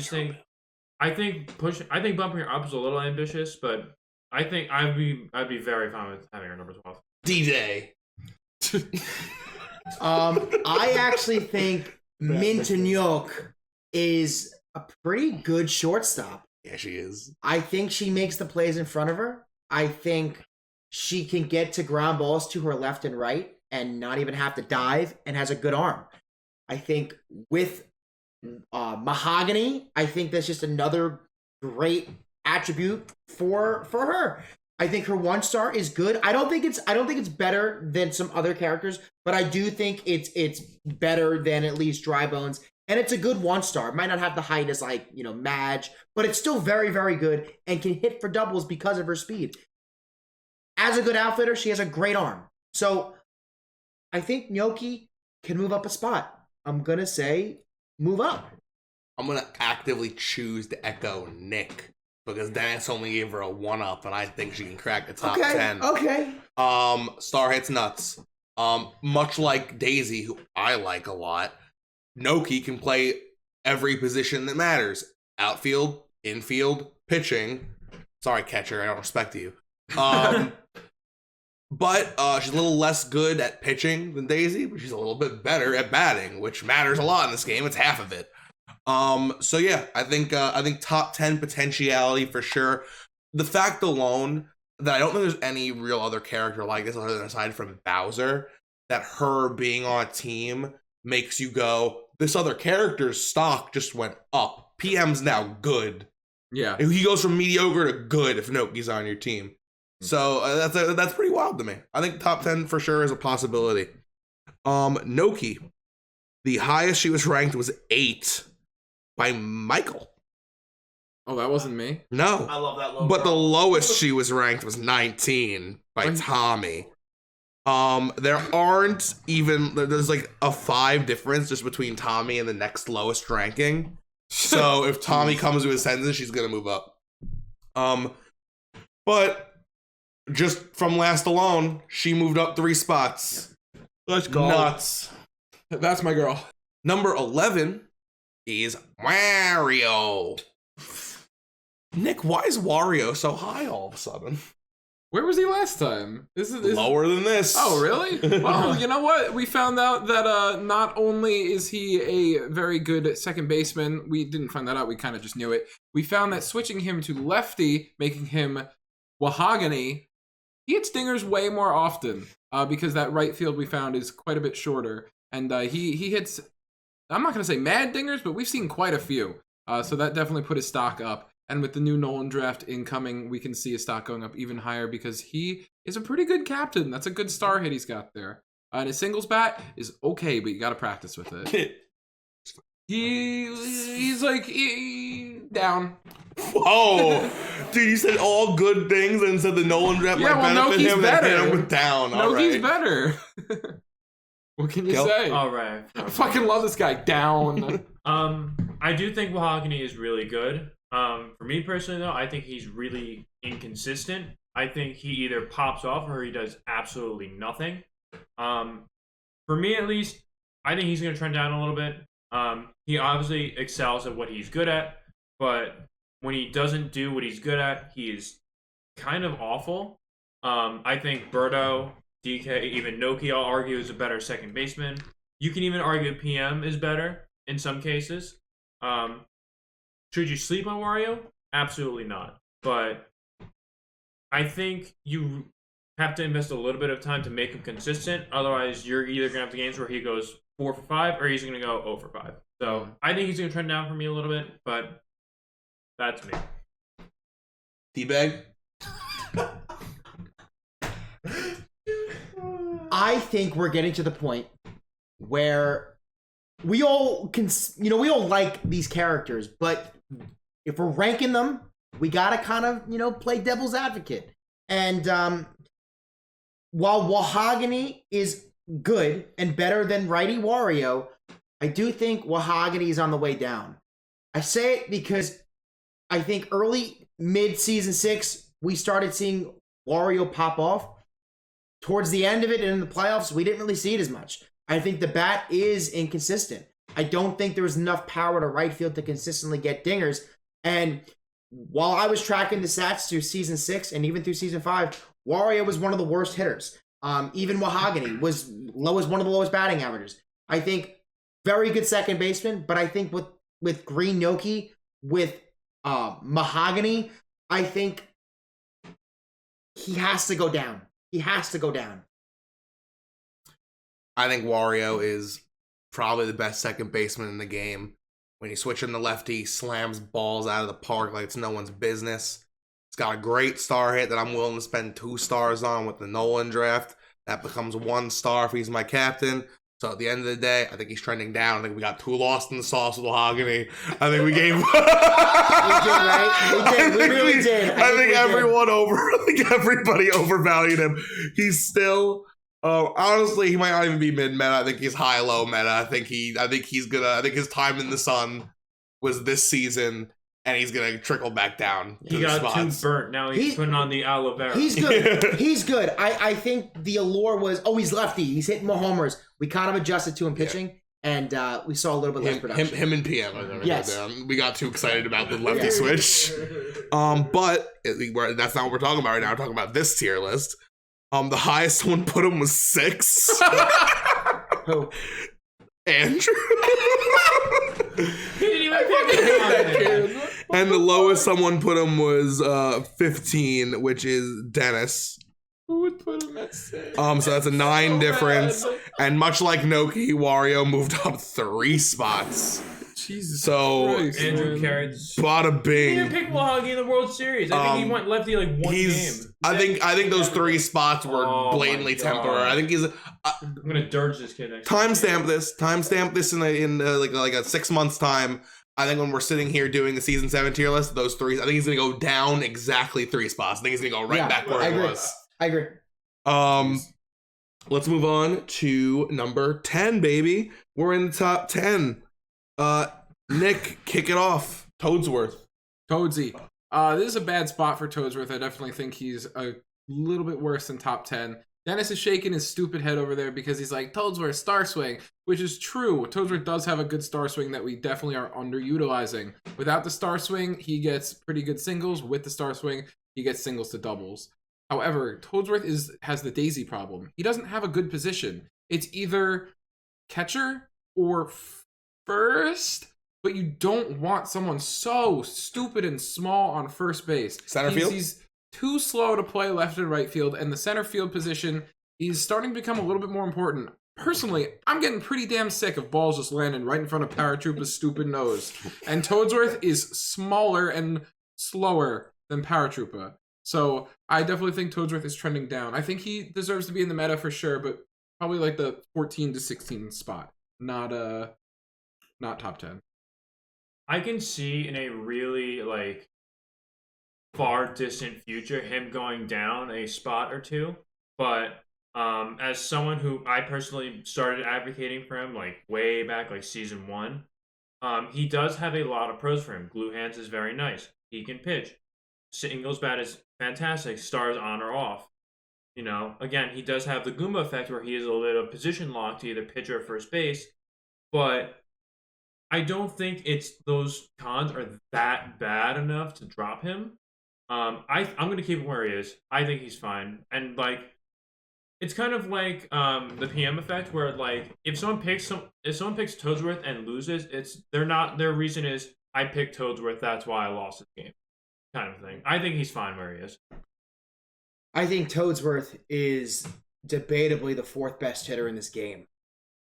think bumping her up is a little ambitious, but I think I'd be very fine with having her number 12. DJ. I actually think Mintanyok is a pretty good shortstop. Yeah, she is. I think she makes the plays in front of her. I think she can get to ground balls to her left and right and not even have to dive, and has a good arm. I think with Mahogany, I think that's just another great attribute for her. I think her 1-star is good. I don't think it's better than some other characters, but I do think it's better than at least Dry Bones, and it's a good 1-star. It might not have the height as like, Madge, but it's still very, very good and can hit for doubles because of her speed. As a good outfitter, she has a great arm. So I think Gnocchi can move up a spot. I'm gonna say move up. I'm going to actively choose to echo Nick, because Dennis only gave her a 1-up, and I think she can crack the top 10. Okay. Star hits nuts. Much like Daisy, who I like a lot, Noki can play every position that matters. Outfield, infield, pitching. Sorry, catcher, I don't respect you. But she's a little less good at pitching than Daisy, but she's a little bit better at batting, which matters a lot in this game. It's half of it. So yeah, I think top 10 potentiality for sure. The fact alone that I don't think there's any real other character like this other than aside from Bowser, that her being on a team makes you go, this other character's stock just went up. PM's now good. Yeah. He goes from mediocre to good if Noki's on your team. So that's pretty wild to me. I think top 10 for sure is a possibility. Noki, the highest she was ranked was 8 by Michael. Oh, that wasn't me? No. I love that logo. But the lowest she was ranked was 19 by Tommy. There aren't even, there's like a 5 difference just between Tommy and the next lowest ranking. So if Tommy comes to his senses, she's gonna move up. But just from last alone, she moved up 3 spots. Let's go. Nuts. That's my girl. Number 11 is Wario. Nick, why is Wario so high all of a sudden? Where was he last time? This is Lower than this. Oh, really? Well, you know what? We found out that not only is he a very good second baseman, we didn't find that out, we kind of just knew it. We found that switching him to lefty, making him Wahogany, he hits dingers way more often because that right field we found is quite a bit shorter. And he hits, I'm not going to say mad dingers, but we've seen quite a few. So that definitely put his stock up. And with the new Nolan draft incoming, we can see his stock going up even higher because he is a pretty good captain. That's a good star hit he's got there. And his singles bat is okay, but you got to practice with it. He's like down. Whoa, dude! You said all good things and said the Nolan draft might benefit Noki's him. better. And hit him with down. All Noki's right. better. What can you Gill? say? All right. I fucking love this guy. Down. I do think Mahogany is really good. For me personally, though, I think he's really inconsistent. I think he either pops off or he does absolutely nothing. For me, at least, I think he's going to trend down a little bit. He obviously excels at what he's good at, but when he doesn't do what he's good at, he is kind of awful. I think Birdo, DK, even Noki, I'll argue, is a better second baseman. You can even argue PM is better in some cases. Should you sleep on Wario? Absolutely not. But I think you have to invest a little bit of time to make him consistent. Otherwise, you're either going to have the games where he goes 4 for 5 or he's going to go 0 for 5. So I think he's going to trend down for me a little bit, but that's me. T-Bag? I think we're getting to the point where we all can, we all like these characters, but if we're ranking them we gotta kind of, play devil's advocate. And while Wahogany is good and better than Righty Wario, I do think Wahogany is on the way down. I say it because I think mid-season 6, we started seeing Wario pop off. Towards the end of it and in the playoffs, we didn't really see it as much. I think the bat is inconsistent. I don't think there was enough power to right field to consistently get dingers. And while I was tracking the stats through season 6 and even through season 5, Wario was one of the worst hitters. Even Wahogany was one of the lowest batting averages. I think very good second baseman, but I think with Green Gnocchi, with Mahogany, I think he has to go down. He has to go down. I think Wario is probably the best second baseman in the game. When you switch him to lefty, he slams balls out of the park like it's no one's business. He's got a great star hit that I'm willing to spend 2 stars on with the Nolan draft. That becomes 1 star if he's my captain. So at the end of the day, I think he's trending down. I think we got too lost in the sauce with Mahogany. I think we gave. We did, right? We did. We really did. I think everybody overvalued him. He's still. Honestly, he might not even be mid meta. I think he's high low meta. I think he's gonna. I think his time in the sun was this season, and he's gonna trickle back down. He got too burnt. Now he's putting on the aloe vera. He's good. He's good. I think the allure was, he's lefty. He's hitting more homers. We kind of adjusted to him pitching, and we saw a little bit less production. Him and PM. Yes. We got too excited about the lefty switch. But that's not what we're talking about right now. We're talking about this tier list. The highest someone put him was 6. Who? Andrew. He didn't even pick that kid. And the lowest someone put him was 15, which is Dennis. Who would put him at 6? So that's a 9 difference. And much like Noki, Wario moved up 3 spots. Jesus So Christ, Andrew man. carried. bada He didn't bing. pick Wahogany in the World Series. I think he went lefty like one game. I think those 3 spots were Oh my blatantly God. temporary. I think he's I'm gonna dirge this kid next time. timestamp this in like a 6 months time. I think when we're sitting here doing the season 7 tier list, those 3, I think he's gonna go down exactly 3 spots. I think he's gonna go right back where I he agree. was. I agree. Let's move on to number 10, baby. We're in the top 10. Nick, kick it off. Toadsworth. Toadsy. This is a bad spot for Toadsworth. I definitely think he's a little bit worse than top 10. Dennis is shaking his stupid head over there because he's like, Toadsworth, star swing, which is true. Toadsworth does have a good star swing that we definitely are underutilizing. Without the star swing, he gets pretty good singles. With the star swing, he gets singles to doubles. However, Toadsworth has the daisy problem. He doesn't have a good position. It's either catcher or first, but you don't want someone so stupid and small on first base. Center field? He's too slow to play left and right field, and the center field position is starting to become a little bit more important. Personally, I'm getting pretty damn sick of balls just landing right in front of Paratroopa's stupid nose. And Toadsworth is smaller and slower than Paratroopa. So I definitely think Toadsworth is trending down. I think he deserves to be in the meta for sure, but probably like the 14 to 16 spot. Not top 10. I can see in a really far distant future him going down a spot or 2, but as someone who I personally started advocating for him way back season 1, he does have a lot of pros for him. Glue hands is very nice. He can pitch. Singles bat is fantastic. Stars on or off. Again, he does have the Goomba effect where he is a little position locked to either pitcher or first base, but I don't think those cons are that bad enough to drop him. I'm gonna keep him where he is. I think he's fine, and it's kind of like the PM effect, where if someone picks Toadsworth and loses, their reason is I picked Toadsworth, that's why I lost this game, kind of thing. I think he's fine where he is. I think Toadsworth is debatably the 4th best hitter in this game.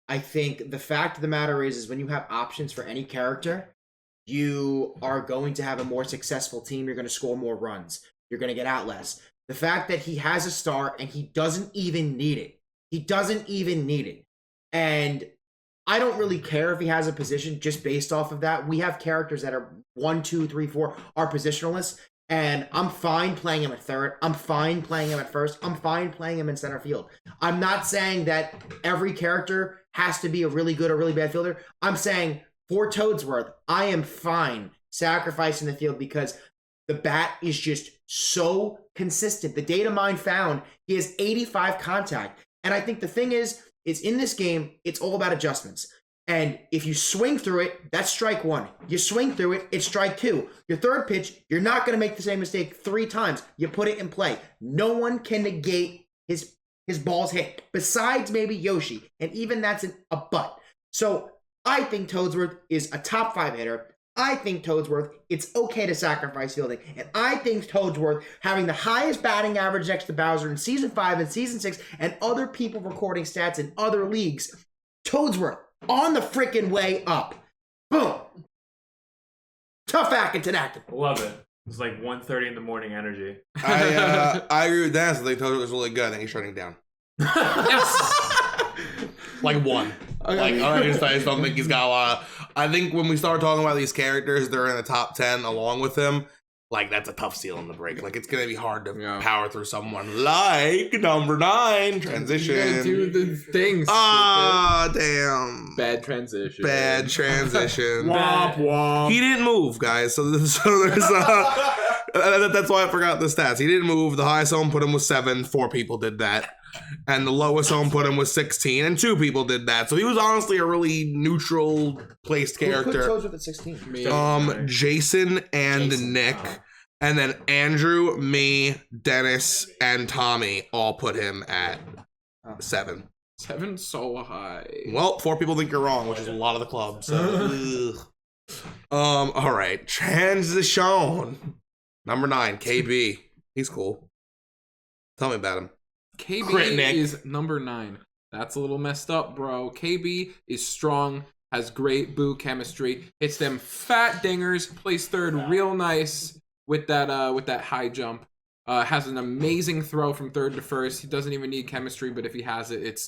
I think the fact of the matter is when you have options for any character, you are going to have a more successful team. You're going to score more runs. You're going to get out less. The fact that he has a star and he doesn't even need it. He doesn't even need it. And I don't really care if he has a position just based off of that. We have characters that are 1, 2, 3, 4 are positionalists, and I'm fine playing him at third. I'm fine playing him at first. I'm fine playing him in center field. I'm not saying that every character has to be a really good or really bad fielder. I'm saying for Toadsworth, I am fine sacrificing the field because the bat is just so consistent. The data mine found he has 85 contact. And I think the thing is in this game, it's all about adjustments. And if you swing through it, that's strike 1. You swing through it, it's strike 2. Your third pitch, you're not going to make the same mistake 3 times. You put it in play. No one can negate his ball's hit, besides maybe Yoshi. And even that's a butt. So I think Toadsworth is a top 5 hitter. I think Toadsworth, it's okay to sacrifice fielding. And I think Toadsworth, having the highest batting average next to Bowser in Season 5 and Season 6, and other people recording stats in other leagues, Toadsworth on the freaking way up. Boom. Tough acting acting. Love it. It's like 1:30 in the morning energy. I agree with that. I think Toadsworth was really good, and he's shutting down. Like 1. Like, all right, I just don't think he's got a lot of... I think when we start talking about these characters, they're in the top 10 along with him. Like, that's a tough ceiling to break. Like, it's going to be hard to power through someone like number 9, transition. You gotta do the things. Ah, damn. Bad transition. Bad transition. Womp womp. He didn't move, guys. So there's that's why I forgot the stats. He didn't move. The highest home put him was 7. 4 people did that. And the lowest home put him was 16, and 2 people did that. So he was honestly a really neutral placed character. Who put Toadsworth at 16? Jason and Nick, and then Andrew, me, Dennis, and Tommy all put him at 7. 7 so high. Well, 4 people think you're wrong, which is a lot of the club. So, all right, transition. Number 9, KB. He's cool. Tell me about him. KB is number 9. That's a little messed up, bro. KB is strong, has great boo chemistry, hits them fat dingers, plays third real nice with that high jump. Has an amazing throw from third to first. He doesn't even need chemistry, but if he has it,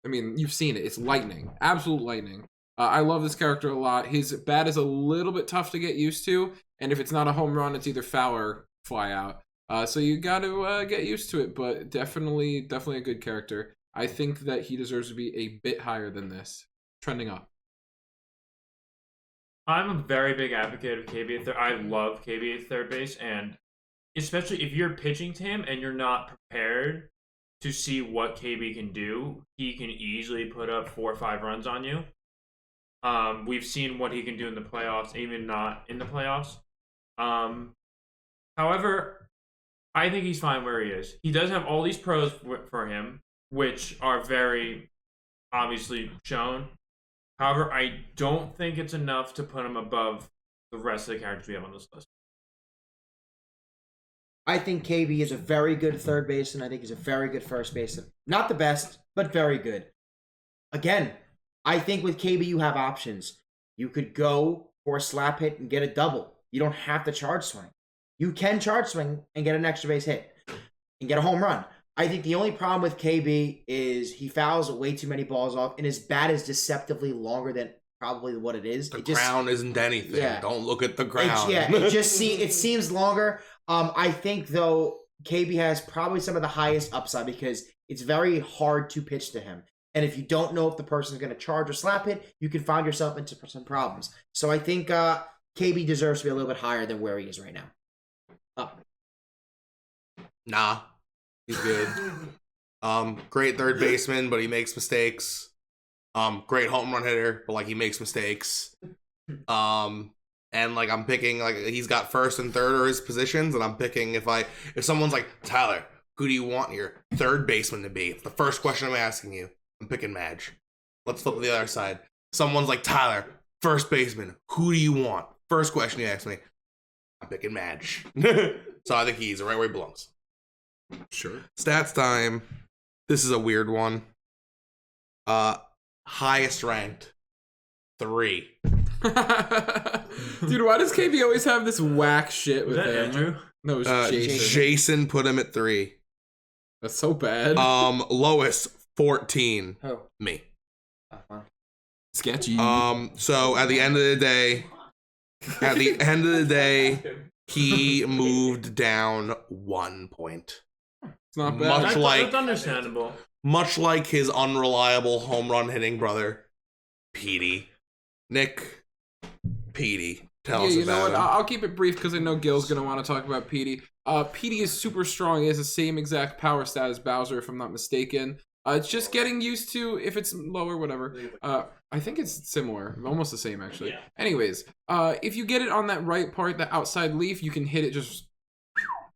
you've seen it. It's lightning. Absolute lightning. I love this character a lot. His bat is a little bit tough to get used to, and if it's not a home run, it's either foul or fly out. So you got to get used to it, but definitely a good character. I think that he deserves to be a bit higher than this. Trending up. I'm a very big advocate of KB at third. I love KB at third base, and especially if you're pitching to him and you're not prepared to see what KB can do, he can easily put up 4 or 5 runs on you. We've seen what he can do in the playoffs, even not in the playoffs. However, I think he's fine where he is. He does have all these pros for him, which are very obviously shown. However, I don't think it's enough to put him above the rest of the characters we have on this list. I think KB is a very good third baseman. I think he's a very good first baseman. Not the best, but very good. Again, I think with KB you have options. You could go for a slap hit and get a double. You don't have to charge swing. You can charge swing and get an extra base hit and get a home run. I think the only problem with KB is he fouls way too many balls off, and his bat is deceptively longer than probably what it is. The ground isn't anything. Yeah. Don't look at the ground. It seems longer. I think, though, KB has probably some of the highest upside because it's very hard to pitch to him. And if you don't know if the person's going to charge or slap it, you can find yourself into some problems. So I think KB deserves to be a little bit higher than where he is right now. Nah, he's good. Great third baseman, but he makes mistakes. Great home run hitter, but he makes mistakes. And I'm picking he's got first and third are his positions, and I'm picking if someone's like, Tyler, who do you want your third baseman to be? It's the first question I'm asking you. I'm picking Madge. Let's flip to the other side. Someone's like, Tyler, first baseman, who do you want? First question you ask me. I'm picking Madge. So I think he's right where he belongs. Sure. Stats time. This is a weird one. Highest ranked 3. Dude, why does KB always have this whack shit with him? Andrew? No, it was Jason. Jason put him at 3. That's so bad. Lowest 14. Oh. Me. Wow. Sketchy. So at the end of the day, he moved down 1 point. It's not bad. Much like That's understandable. his unreliable home run hitting brother, Petey. Nick, Petey, tell us you know about what? him. I'll keep it brief because I know Gil's gonna want to talk about Petey. Petey is super strong. He has the same exact power stat as Bowser, if I'm not mistaken. It's just getting used to if it's lower, whatever. I think it's similar, almost the same actually. Yeah. Anyways, if you get it on that right part, the outside leaf, you can hit it just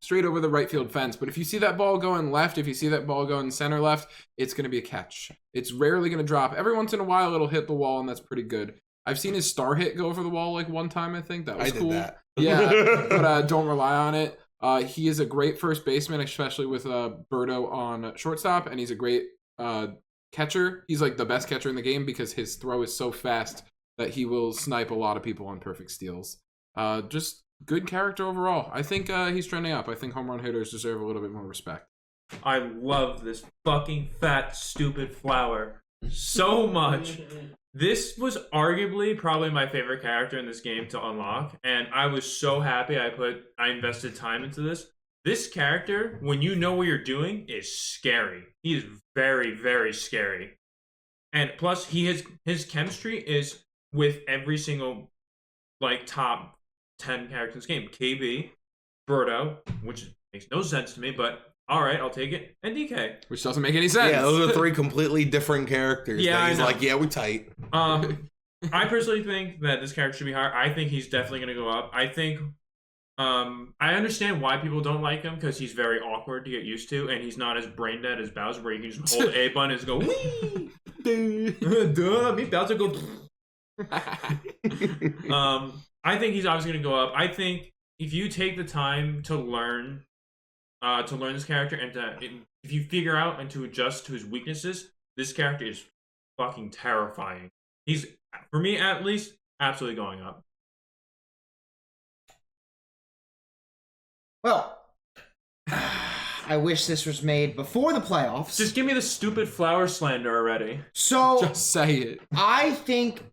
straight over the right field fence. But if you see that ball going left, if you see that ball going center left, it's gonna be a catch. It's rarely gonna drop. Every once in a while, it'll hit the wall, and that's pretty good. I've seen his star hit go over the wall like one time. I think that was I did cool. that. Yeah, but don't rely on it. He is a great first baseman, especially with Birdo on shortstop, and he's a great catcher. He's like the best catcher in the game because his throw is so fast that he will snipe a lot of people on perfect steals. Just good character overall. I think he's trending up. I think home run hitters deserve a little bit more respect. I love this fucking fat, stupid flower so much. This was arguably probably my favorite character in this game to unlock, and I was so happy I invested time into this. This character, when you know what you're doing, is scary. He is very, very scary. And plus, his chemistry is with every single like top 10 characters in this game. KB, Birdo, which makes no sense to me, but alright, I'll take it, and DK. Which doesn't make any sense. Yeah, those are 3 completely different characters. Yeah, that he's I know. like, yeah, we tight. I personally think that this character should be higher. I think he's definitely going to go up. I think I understand why people don't like him because he's very awkward to get used to, and he's not as brain dead as Bowser, where you can just hold A button and go wee. Duh, me Bowser go. I think he's obviously going to go up. I think if you take the time to learn this character and if you figure out and to adjust to his weaknesses, this character is fucking terrifying. He's, for me at least, absolutely going up. Well, I wish this was made before the playoffs. Just give me the stupid flower slander already. So Just say it. I think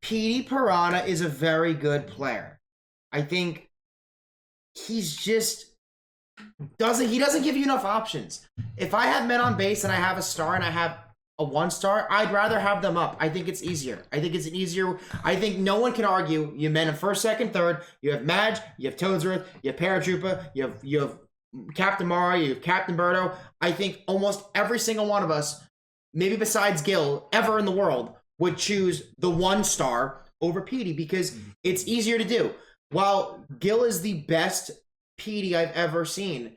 Petey Piranha is a very good player. I think he's just he doesn't give you enough options. If I have men on base and I have a star and I have a 1-star, I'd rather have them up. I think it's easier. I think no one can argue. You have men in first, second, third. You have Madge, you have Toadsworth, you have Paratroopa, you have Captain Mara, you have Captain Birdo. I think almost every single one of us, maybe besides Gill, ever in the world, would choose the 1-star over Petey because it's easier to do. While Gill is the best Petey I've ever seen,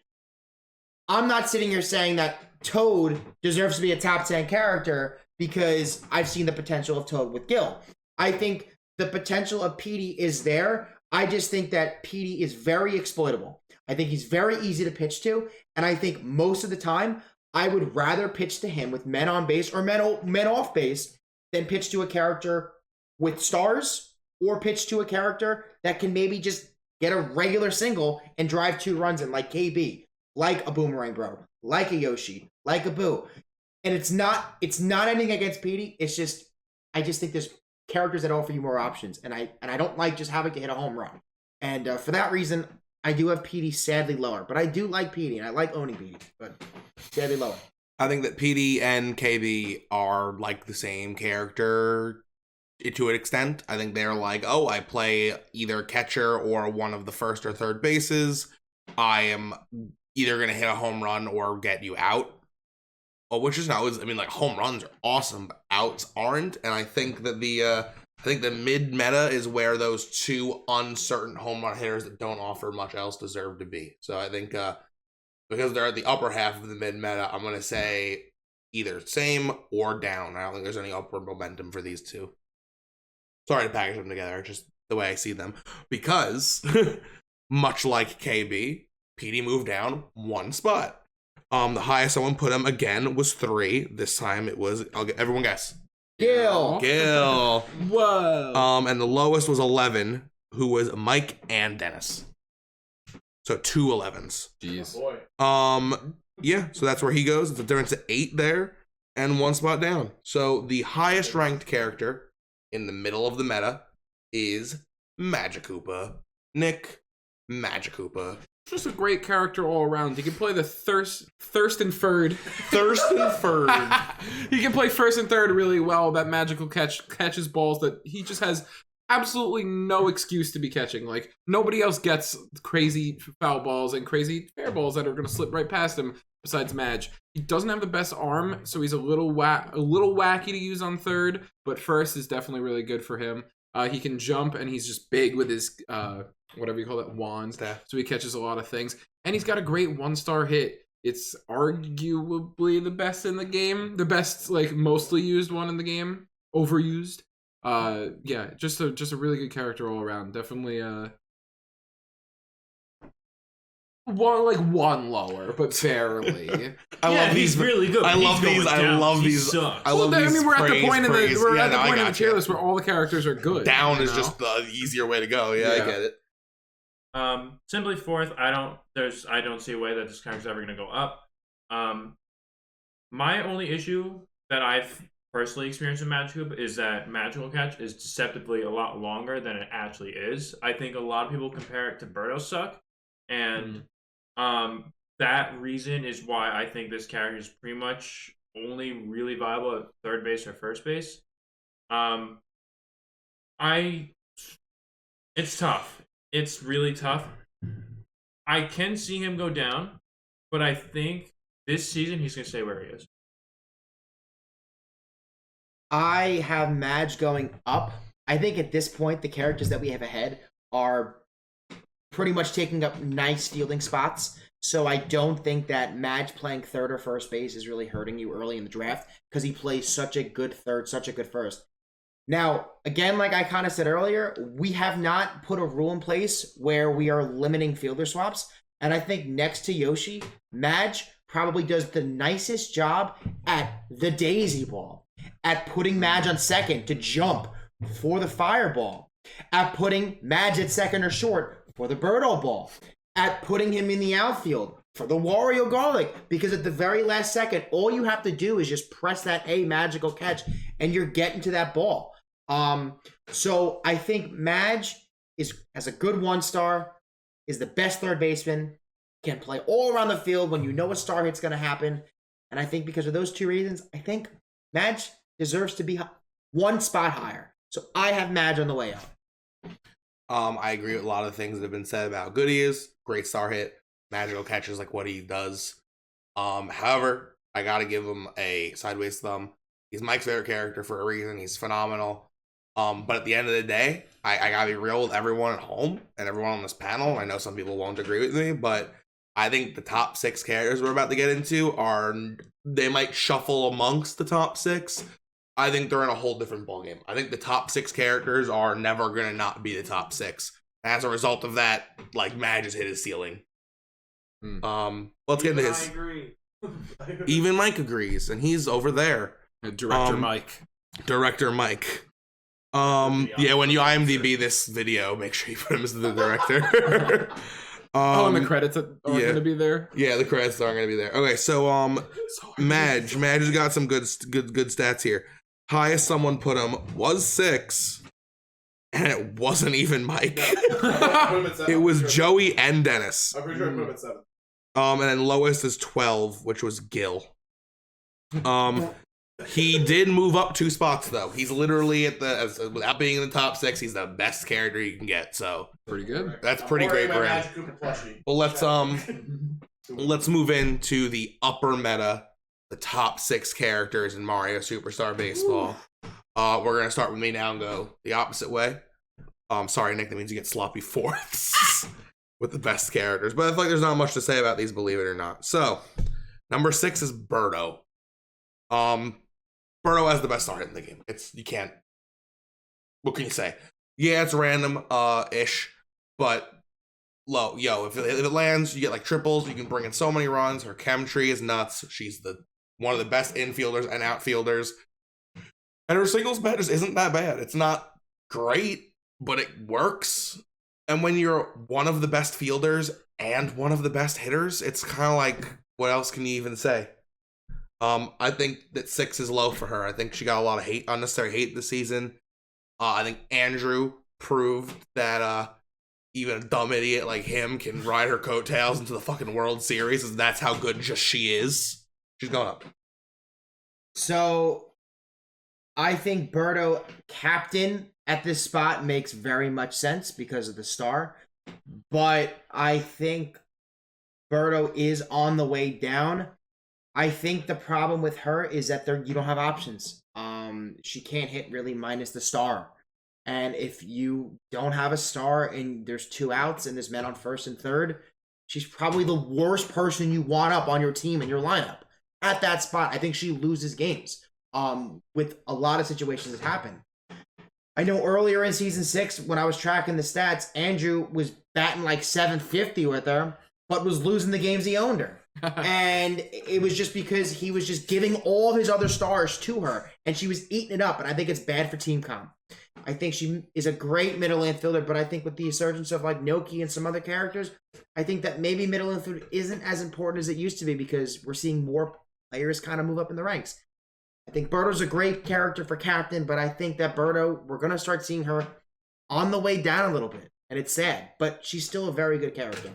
I'm not sitting here saying that Toad deserves to be a top 10 character because I've seen the potential of Toad with Gill. I think the potential of Petey is there. I just think that Petey is very exploitable. I think he's very easy to pitch to, and I think most of the time I would rather pitch to him with men on base or men off base than pitch to a character with stars or pitch to a character that can maybe just get a regular single and drive 2 runs in, like KB, like a Boomerang Bro, like a Yoshi, like a Boo. And it's not anything against Petey. It's just, I just think there's characters that offer you more options, and I don't like just having to hit a home run. And for that reason, I do have Petey sadly lower, but I do like Petey and I like owning Petey, but sadly lower. I think that Petey and KB are like the same character to an extent. I think they're like, oh, I play either catcher or one of the first or third bases. I am either going to hit a home run or get you out. Which is not, I mean, like, home runs are awesome, but outs aren't. And I think that the mid meta is where those 2 uncertain home run hitters that don't offer much else deserve to be. So I think because they're at the upper half of the mid meta, I'm going to say either same or down. I don't think there's any upward momentum for these 2. Sorry to package them together, just the way I see them. Because, much like KB, Petey moved down 1 spot. The highest someone put him again was 3. This time it was, everyone guess. Gill. Whoa. And the lowest was 11, who was Mike and Dennis. So 2 11s. Jeez. Boy. Yeah, so that's where he goes. It's a difference of 8 there and 1 spot down. So the highest ranked character in the middle of the meta is Magikoopa. Nick, Magikoopa. Just a great character all around. He can play the Thirst and Third. Thirst and Furred. He can play first and third really well. That magical catches balls that he just has absolutely no excuse to be catching. Like, nobody else gets crazy foul balls and crazy fair balls that are going to slip right past him besides Madge. He doesn't have the best arm, so he's a little wacky to use on third, but first is definitely really good for him. He can jump, and he's just big with his whatever you call that, wand. Staff. So he catches a lot of things, and he's got a great 1-star hit. It's arguably the best in the game, the best like mostly used one in the game, overused. Yeah, just a really good character all around. Definitely one lower, but barely. I love these. He's really good. I but love he's these. going I down. love He these. sucks. I love these. we're at the praise, point in the praise. we're Yeah, at the no, I point in the gotcha. tier list where all the characters are good. Down you is know? just the easier way to go. Yeah, Yeah. I get it. Simply fourth, I don't see a way that this character's ever gonna go up. My only issue that I've personally experienced with Magikoopa is that Magical Catch is deceptively a lot longer than it actually is. I think a lot of people compare it to Birdo Suck, and that reason is why I think this character is pretty much only really viable at third base or first base. It's tough. It's really tough. I can see him go down, but I think this season he's going to stay where he is. I have Madge going up. I think at this point, the characters that we have ahead are pretty much taking up nice fielding spots. So I don't think that Madge playing third or first base is really hurting you early in the draft because he plays such a good third, such a good first. Now, again, like I kind of said earlier, we have not put a rule in place where we are limiting fielder swaps. And I think next to Yoshi, Madge probably does the nicest job at the daisy ball, at putting Madge on second to jump for the fireball, at putting Madge at second or short for the Birdo ball, at putting him in the outfield for the Wario Garlic, because at the very last second, all you have to do is just press that A magical catch and you're getting to that ball. So I think Madge has a good 1-star, is the best third baseman, can play all around the field when you know a star hit's going to happen. And I think because of those two reasons, I think Madge deserves to be one spot higher. So I have Madge on the way up. I agree with a lot of the things that have been said about how good he is. Great star hit. Magical catches like what he does. However, I gotta give him a sideways thumb. He's Mike's favorite character for a reason. He's phenomenal. But at the end of the day, I gotta be real with everyone at home and everyone on this panel. I know some people won't agree with me, but I think the top 6 characters we're about to get into they might shuffle amongst the top 6. I think they're in a whole different ballgame. I think the top 6 characters are never gonna not be the top 6. As a result of that, like, Madge has hit his ceiling. Let's get into his. I agree. Even Mike agrees, and he's over there. Director Mike. Director Mike. Yeah, when you IMDb this video, make sure you put him as the director. And the credits are going to be there. Yeah, the credits are going to be there. Okay, so Madge has got some good stats here. Highest someone put him was 6, and it wasn't even Mike. It was Joey and Dennis. I'm pretty sure I put him at 7. And then lowest is 12, which was Gill. He did move up 2 spots though. He's literally without being in the top 6, he's the best character you can get. So Pretty good. that's pretty great for him. Well, let's move into the upper meta, the top 6 characters in Mario Superstar Baseball. We're gonna start with me now and go the opposite way. Sorry, Nick, that means you get sloppy fourths with the best characters. But I feel like there's not much to say about these, believe it or not. So, number 6 is Birdo. Birdo has the best start in the game. What can you say? Yeah, it's random, ish, but if it lands, you get like triples. You can bring in so many runs. Her chem tree is nuts. She's one of the best infielders and outfielders, and her singles bet just isn't that bad. It's not great, but it works. And when you're one of the best fielders and one of the best hitters, it's kind of like, what else can you even say? I think that 6 is low for her. I think she got a lot of unnecessary hate this season. I think Andrew proved that even a dumb idiot like him can ride her coattails into the fucking World Series, and that's how good just she is. She's going up. So, I think Birdo captain at this spot makes very much sense because of the star. But I think Birdo is on the way down. I think the problem with her is that you don't have options. She can't hit really minus the star. And if you don't have a star and there's 2 outs and there's men on first and third, she's probably the worst person you want up on your team and your lineup. At that spot, I think she loses games with a lot of situations that happen. I know earlier in season 6, when I was tracking the stats, Andrew was batting like 750 with her, but was losing the games he owned her. And it was just because he was just giving all his other stars to her, and she was eating it up, and I think it's bad for team comp. I think she is a great middle infielder, but I think with the resurgence of like Noki and some other characters, I think that maybe middle infield isn't as important as it used to be because we're seeing more players kind of move up in the ranks. I think Birdo's a great character for captain, but I think that Birdo, we're going to start seeing her on the way down a little bit, and it's sad, but she's still a very good character.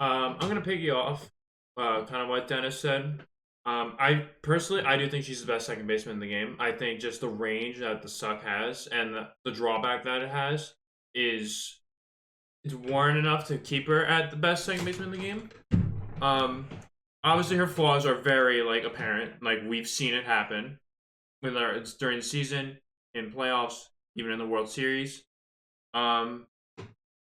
I'm gonna piggy off kind of what Dennis said. I do think she's the best second baseman in the game. I think just the range that the suck has and the drawback that it has is warrant enough to keep her at the best second baseman in the game. Obviously her flaws are very like apparent. Like we've seen it happen it's during the season, in playoffs, even in the World Series.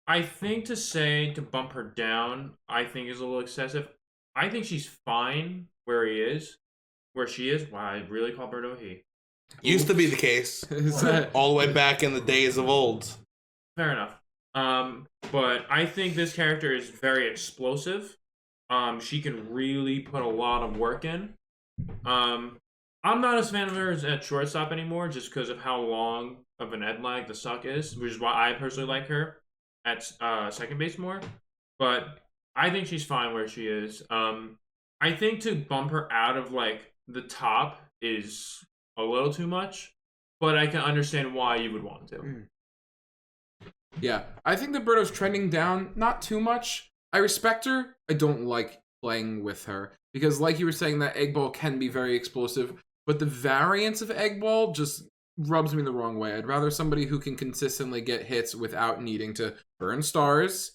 I think to bump her down, I think is a little excessive. I think she's fine where she is. Wow, I really call Birdo he. Used to be the case. All the way back in the days of old. Fair enough. But I think this character is very explosive. She can really put a lot of work in. I'm not as fan of her at shortstop anymore, just because of how long of an ed lag the suck is, which is why I personally like her at second base more. But I think she's fine where she is. I think to bump her out of like the top is a little too much, but I can understand why you would want to. Yeah, I think that Birdo's trending down, not too much. I respect her. I don't like playing with her because, like you were saying, that egg ball can be very explosive, but the variance of egg ball just rubs me the wrong way. I'd rather somebody who can consistently get hits without needing to burn stars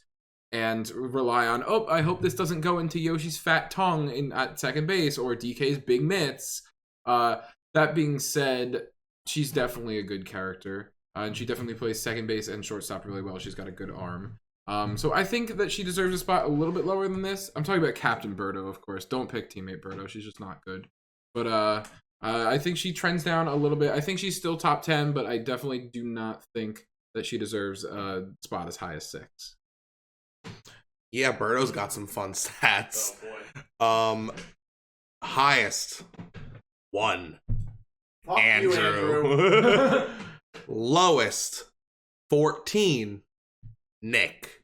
and rely on, I hope this doesn't go into Yoshi's fat tongue at second base or DK's big mitts. That being said, she's definitely a good character. And she definitely plays second base and shortstop really well. She's got a good arm. So I think that she deserves a spot a little bit lower than this. I'm talking about Captain Birdo, of course. Don't pick teammate Birdo. She's just not good. But I think she trends down a little bit. I think she's still top 10, but I definitely do not think that she deserves a spot as high as 6. Yeah, Birdo's got some fun stats. Oh boy. Highest 1. Fuck you, Andrew. Lowest 14. Nick.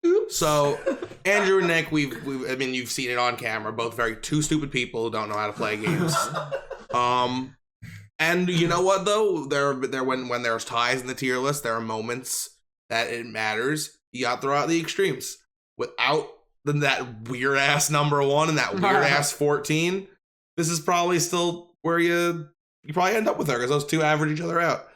Oops. So Andrew and Nick, I mean, you've seen it on camera. Both very two stupid people who don't know how to play games. And you know what though? When there's ties in the tier list, there are moments that it matters. You got to throw out the extremes. Without that weird ass number 1 and that weird ass 14, this is probably still where you probably end up with her because those two average each other out.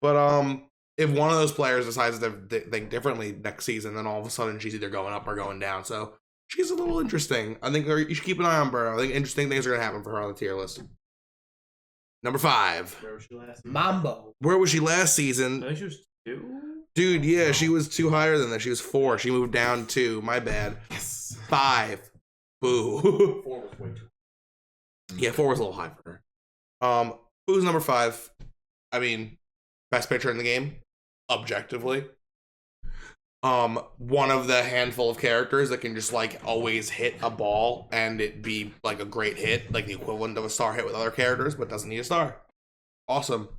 But if one of those players decides to think differently next season, then all of a sudden she's either going up or going down. So she's a little interesting. I think you should keep an eye on Birdo. I think interesting things are going to happen for her on the tier list. Number 5. Where was she last? Mambo. Where was she last I season? think she was 2. Dude, yeah, she was 2 higher than that. She was 4. She moved down 2. My bad. Yes. 5. Boo. 4 was way too. Yeah, 4 was a little high for her. Who's number 5? I mean, best pitcher in the game, objectively. One of the handful of characters that can just like always hit a ball and it be like a great hit, like the equivalent of a star hit with other characters, but doesn't need a star. Awesome.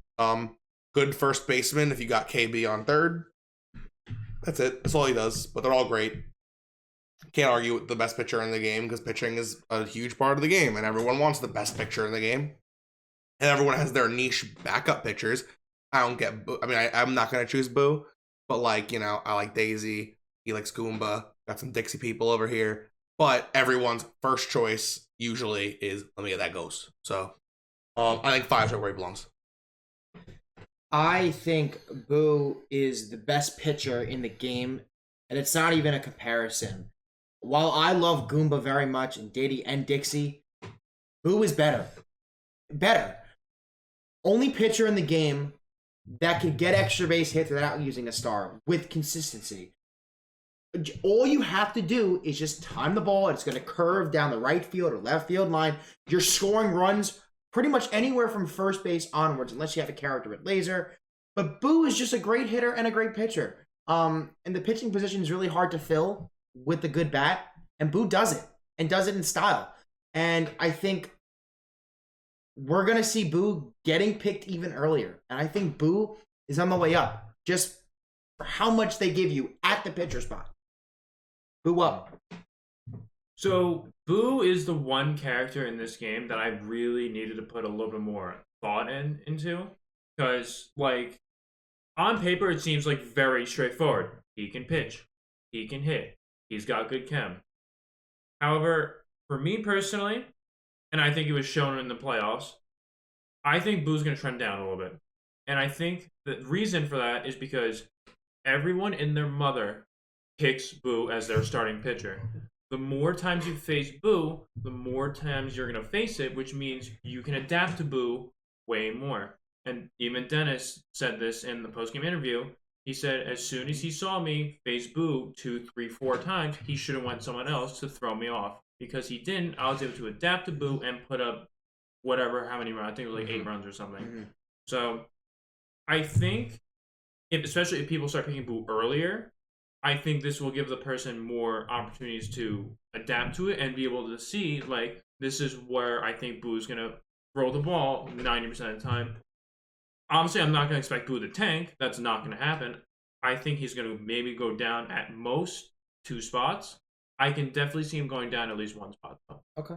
Good first baseman if you got KB on third. That's it. That's all he does, but they're all great. Can't argue with the best pitcher in the game because pitching is a huge part of the game and everyone wants the best pitcher in the game. And everyone has their niche backup pitchers. I don't get Boo. I mean, I'm not gonna choose Boo, but like, I like Daisy. He likes Goomba. Got some Dixie people over here. But everyone's first choice usually is, let me get that ghost. So, I think 5's right where he belongs. I think Boo is the best pitcher in the game, and it's not even a comparison. While I love Goomba very much and Diddy and Dixie, Boo is better. Better. Only pitcher in the game that can get extra base hits without using a star with consistency. All you have to do is just time the ball. It's going to curve down the right field or left field line. You're scoring runs pretty much anywhere from first base onwards, unless you have a character with laser. But Boo is just a great hitter and a great pitcher. And the pitching position is really hard to fill with a good bat. And Boo does it, and does it in style. And I think we're going to see Boo getting picked even earlier. And I think Boo is on the way up, just for how much they give you at the pitcher spot. Boo up. So Boo is the one character in this game that I really needed to put a little bit more thought into, because like on paper it seems like very straightforward. He can pitch, he can hit, he's got good chem. However, for me personally, and I think it was shown in the playoffs, I think Boo's going to trend down a little bit. And I think the reason for that is because everyone and their mother picks Boo as their starting pitcher. The more times you face Boo, the more times you're going to face it, which means you can adapt to Boo way more. And even Dennis said this in the postgame interview. He said as soon as he saw me face Boo 2, 3, 4 times, he should have went someone else to throw me off. Because he didn't, I was able to adapt to Boo and put up how many runs. I think it was like 8 runs or something. Mm-hmm. So I think, especially if people start picking Boo earlier, I think this will give the person more opportunities to adapt to it and be able to see, like, this is where I think Boo's going to throw the ball 90% of the time. Obviously, I'm not going to expect Boo to tank. That's not going to happen. I think he's going to maybe go down at most 2 spots. I can definitely see him going down at least 1 spot, though. Okay.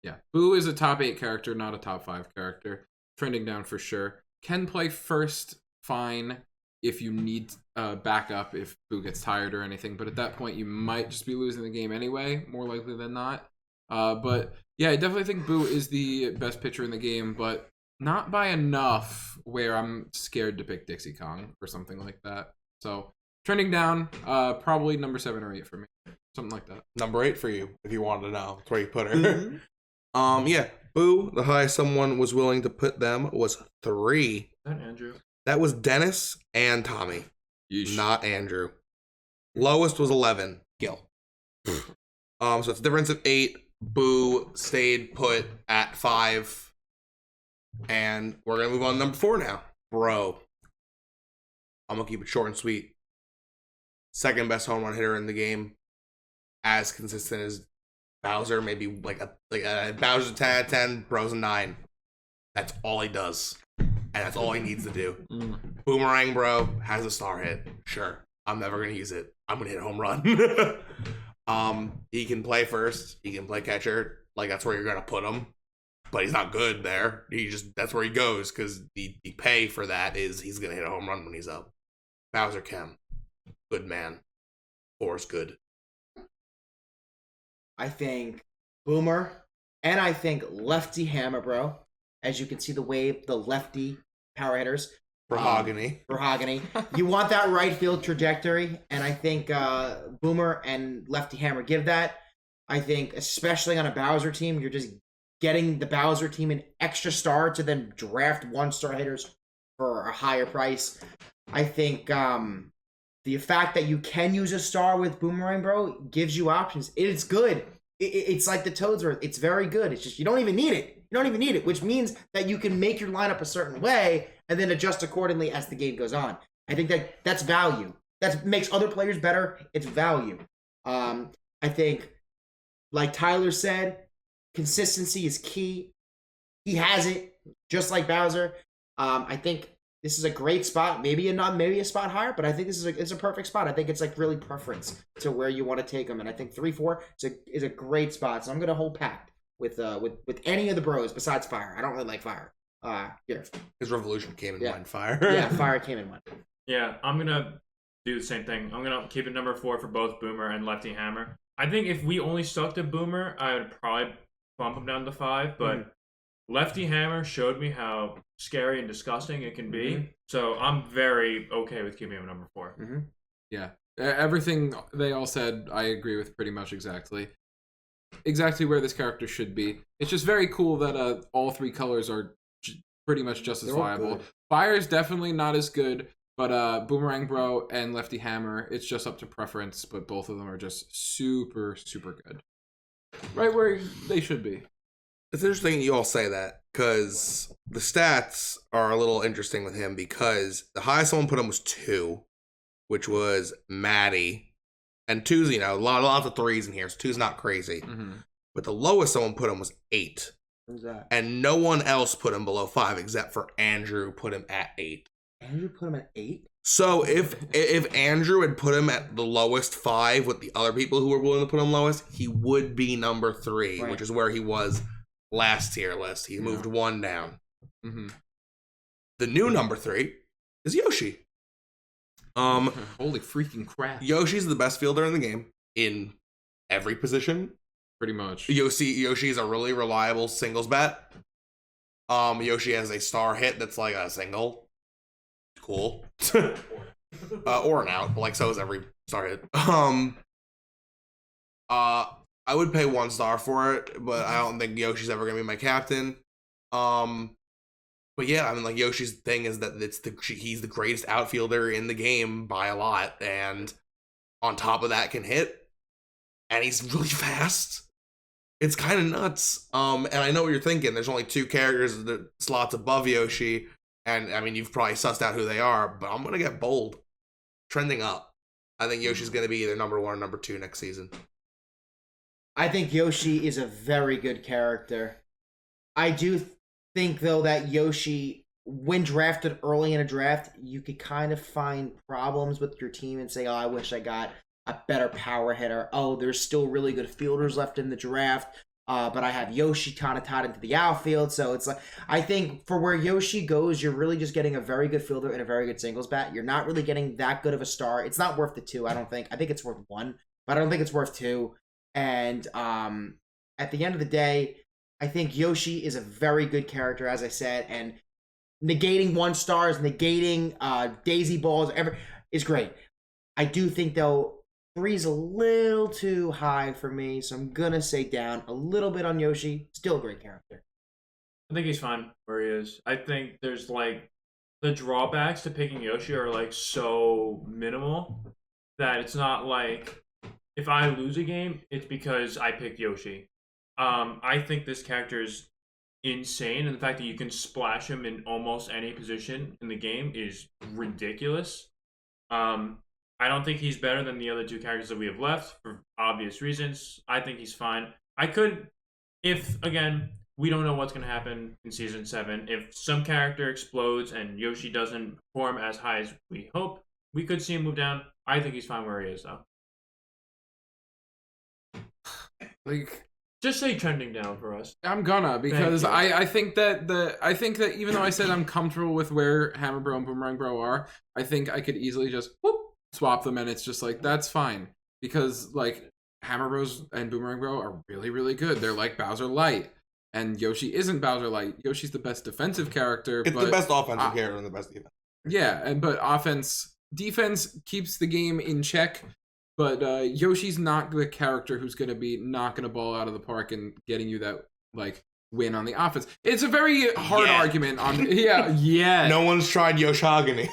Yeah. Boo is a top 8 character, not a top 5 character. Trending down for sure. Can play first, fine, if you need backup, if Boo gets tired or anything. But at that point, you might just be losing the game anyway, more likely than not. But yeah, I definitely think Boo is the best pitcher in the game, but not by enough where I'm scared to pick Dixie Kong or something like that. So trending down, probably number 7 or 8 for me. Something like that. Number 8 for you, if you wanted to know. That's where you put her. Mm-hmm. Yeah. Boo, the highest someone was willing to put them was 3. Is that Andrew? That was Dennis and Tommy. Yeesh. Not Andrew. Lowest was 11. Gill. So it's a difference of 8. Boo stayed put at 5. And we're going to move on to number 4 now. Bro. I'm going to keep it short and sweet. Second best home run hitter in the game. As consistent as Bowser, maybe like a Bowser's a 10 out of 10, Bro's a 9. That's all he does. And that's all he needs to do. Boomerang Bro has a star hit. Sure. I'm never going to use it. I'm going to hit a home run. He can play first. He can play catcher. Like, that's where you're going to put him. But he's not good there. That's where he goes, because the pay for that is he's going to hit a home run when he's up. Bowser Chem. Good man. 4 is good. I think Boomer, and I think Lefty Hammer, bro. As you can see, the wave, the lefty power hitters. Mahogany. You want that right field trajectory, and I think Boomer and Lefty Hammer give that. I think, especially on a Bowser team, you're just getting the Bowser team an extra star to then draft 1-star hitters for a higher price. I think the fact that you can use a star with Boomerang Bro gives you options. It's good. It's like the Toadsworth. It's very good. It's just you don't even need it. Which means that you can make your lineup a certain way and then adjust accordingly as the game goes on. I think that's value. That makes other players better. It's value. I think, like Tyler said, consistency is key. He has it, just like Bowser. I think this is a great spot. Maybe a spot higher, but I think it's a perfect spot. I think it's like really preference to where you want to take them, and I think 3-4 is a great spot. So I'm gonna hold pact with any of the bros besides Fire. I don't really like Fire. Here. His revolution came in Yeah. one fire. Yeah, fire came in one. Yeah, I'm gonna do the same thing. I'm gonna keep it number 4 for both Boomer and Lefty Hammer. I think if we only stuck to Boomer, I would probably bump him down to 5, but Lefty Hammer showed me how scary and disgusting it can be. So I'm very okay with keeping him number 4. Yeah. Everything they all said, I agree with pretty much exactly where this character should be. It's just very cool that all 3 colors are pretty much just as They're all viable. good. Fire's definitely not as good, but Boomerang Bro and Lefty Hammer, it's just up to preference, but both of them are just super, super good. Right where they should be. It's interesting you all say that, because the stats are a little interesting with him, because the highest someone put him was 2, which was Maddie. And 2's, lots of 3s in here, so 2's not crazy. But the lowest someone put him was 8. Who's that? And no one else put him below 5 except for Andrew put him at 8. Andrew put him at 8? So if Andrew had put him at the lowest 5 with the other people who were willing to put him lowest, he would be number 3, Right. which is where he was last tier list. He moved 1 down. The new number 3 is Yoshi. Holy freaking crap. Yoshi's the best fielder in the game in every position. Pretty much. Yoshi is a really reliable singles bat. Yoshi has a star hit that's like a single. Cool. Or an out, but like so is every star hit. I would pay 1 star for it, but I don't think Yoshi's ever gonna be my captain. But yeah, I mean, like, Yoshi's thing is that he's the greatest outfielder in the game by a lot, and on top of that can hit, and he's really fast. It's kind of nuts. And I know what you're thinking. There's only 2 characters that slots above Yoshi, and I mean, you've probably sussed out who they are, but I'm gonna get bold. Trending up. I think Yoshi's gonna be either number 1 or number 2 next season. I think Yoshi is a very good character. I do think, though, that Yoshi, when drafted early in a draft, you could kind of find problems with your team and say, oh, I wish I got a better power hitter. Oh, there's still really good fielders left in the draft, but I have Yoshi kind of tied into the outfield. So it's like, I think for where Yoshi goes, you're really just getting a very good fielder and a very good singles bat. You're not really getting that good of a star. It's not worth the 2, I don't think. I think it's worth 1, but I don't think it's worth 2. And at the end of the day, I think Yoshi is a very good character, as I said, and negating 1 stars, negating daisy balls, is great. I do think, though, 3's a little too high for me, so I'm gonna say down a little bit on Yoshi. Still a great character. I think he's fine where he is. I think there's like the drawbacks to picking Yoshi are like so minimal that it's not like if I lose a game, it's because I picked Yoshi. I think this character is insane, and the fact that you can splash him in almost any position in the game is ridiculous. I don't think he's better than the other 2 characters that we have left for obvious reasons. I think he's fine. I could, if, again, we don't know what's going to happen in Season 7. If some character explodes and Yoshi doesn't perform as high as we hope, we could see him move down. I think he's fine where he is, though. Like, just say trending down for us. I'm gonna, because I think that even though I said I'm comfortable with where Hammer Bro and Boomerang Bro are, I think I could easily just swap them, and it's just like, that's fine, because like Hammer Bros and Boomerang Bro are really, really good. They're like Bowser Light, and Yoshi isn't Bowser Light. Yoshi's the best defensive character. It's the best offensive character and the best defense. Yeah, but defense keeps the game in check. But Yoshi's not the character who's going to be knocking a ball out of the park and getting you that like win on the offense. It's a very hard argument on. Yeah. No one's tried Yoshogani.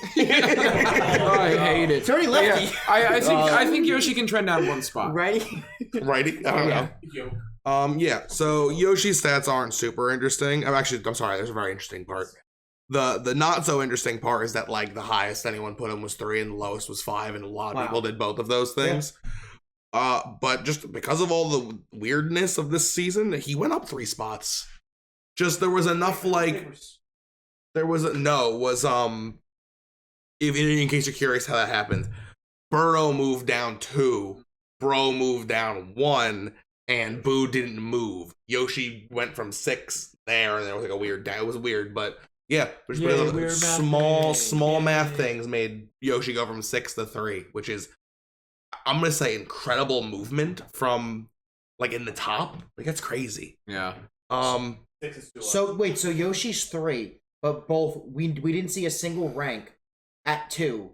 Oh, I hate it. It's already lefty. Yeah, I think Yoshi can trend down 1 spot. Righty? Righty? I don't know. Yeah. So Yoshi's stats aren't super interesting. I'm sorry. There's a very interesting part. The not so interesting part is that like the highest anyone put him was 3 and the lowest was 5, and a lot of people did both of those things. Yeah. But just because of all the weirdness of this season, he went up 3 spots. Just there was enough like if in case you're curious how that happened, Birdo moved down 2, Bro moved down 1, and Boo didn't move. Yoshi went from 6 there, and there was like a weird. It was weird, but yeah, which weird small math thing. things made Yoshi go from 6 to 3, which is, I'm gonna say, incredible movement from like in the top. Like that's crazy. Yeah. 6 is too low. So wait, so Yoshi's 3, but both we didn't see a single rank at 2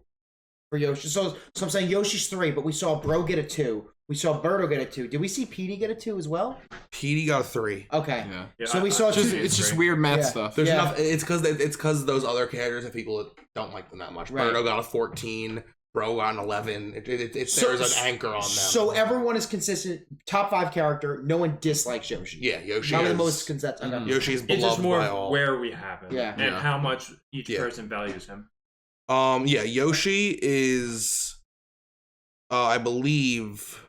for Yoshi. So I'm saying Yoshi's 3, but we saw Bro get a 2. We saw Birdo get a 2. Did we see Petey get a 2 as well? Petey got a 3. Okay. Yeah. Yeah, So we saw It's just, two. it's just weird math Yeah. stuff. There's Yeah. enough. It's because those other characters have people that don't like them that much. Right. Birdo got a 14. Bro got an 11. So- There's an anchor on them. So everyone is consistent. Top 5 character. No one dislikes Yoshi. yeah, Yoshi. Probably the is- most consistent. Okay. Yoshi is It's beloved just more by of all. where we have him, Yeah. and Yeah. how much each Yeah. person values him. Yeah, Yoshi is, I believe,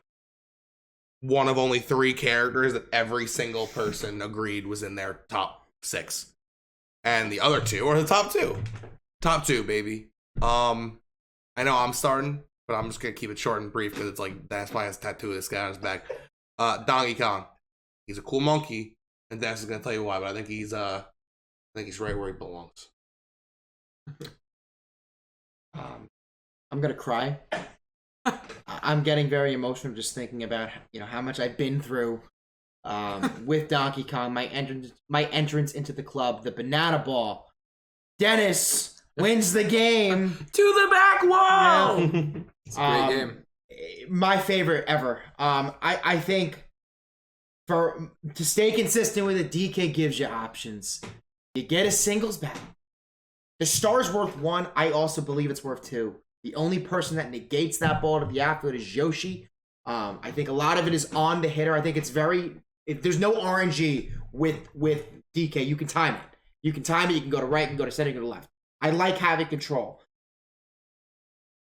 one of only 3 characters that every single person agreed was in their top 6, and the other 2 are the top 2. Top 2, baby. I know I'm starting, but I'm just gonna keep it short and brief because it's like that's why has a tattoo of this guy on his back. Donkey Kong. He's a cool monkey, and Dennis is gonna tell you why, but I think he's right where he belongs. I'm gonna cry. I'm getting very emotional just thinking about how much I've been through with Donkey Kong. My entrance into the club, the banana ball. Dennis wins the game. To the back wall! Yeah. It's a great game. My favorite ever. I think to stay consistent with it, DK gives you options. You get a singles battle. The star's worth 1. I also believe it's worth 2. The only person that negates that ball to the outfield is Yoshi. I think a lot of it is on the hitter. I think it's there's no RNG with DK. You can time it. You can time it. You can go to right, you can go to center, you can go to left. I like having control.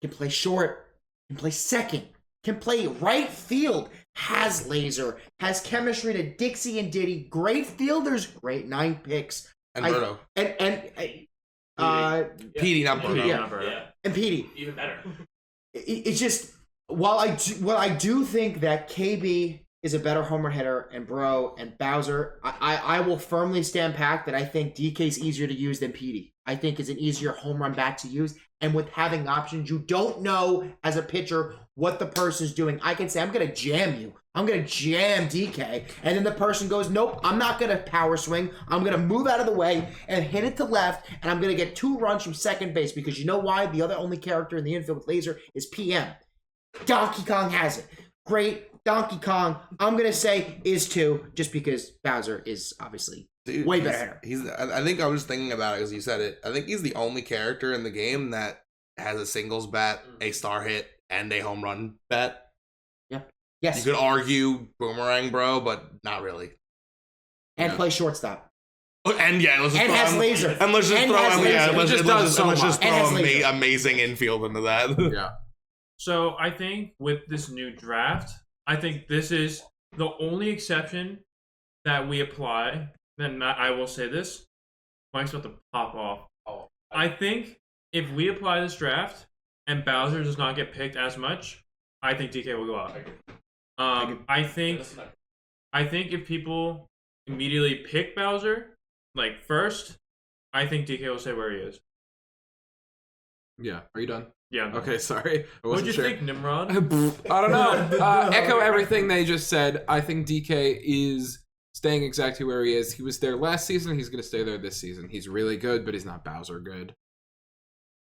Can play short, can play second, can play right field, has laser, has chemistry to Dixie and Diddy, great fielders, great 9 picks. And Birdo. Petey, not Birdo. Yeah. And Petey. Even better. It's just while I do think that KB is a better home run hitter and Bro and Bowser, I will firmly stand back that I think DK's easier to use than Petey. I think is an easier home run bat to use. And with having options, you don't know as a pitcher what the person's doing. I can say, I'm going to jam you. I'm going to jam DK. And then the person goes, nope, I'm not going to power swing. I'm going to move out of the way and hit it to left. And I'm going to get 2 runs from second base because you know why? The other only character in the infield with laser is PM. Donkey Kong has it. Great. Donkey Kong, I'm going to say is 2 just because Bowser is obviously Dude, way better. I think I was thinking about it as you said it. I think he's the only character in the game that has a singles bat, a star hit, and a home run bat. Yes. You could argue Boomerang Bro, but not really. And play shortstop. And yeah, let's just And throw has him- laser. And let's just And throw has him. laser. Yeah, He let's just just, does so let's just much. And has throw laser. amazing infield into that. Yeah. So I think with this new draft, I think this is the only exception that we apply. And I will say this, Mike's about to pop off. I think if we apply this draft and Bowser does not get picked as much, I think DK will go out. I think if people immediately pick Bowser, like first, I think DK will stay where he is. Yeah. Are you done? Yeah. Okay, sorry. I What'd wasn't you sure. think, Nimrod? I don't know. Echo everything they just said. I think DK is staying exactly where he is. He was there last season. He's going to stay there this season. He's really good, but he's not Bowser good.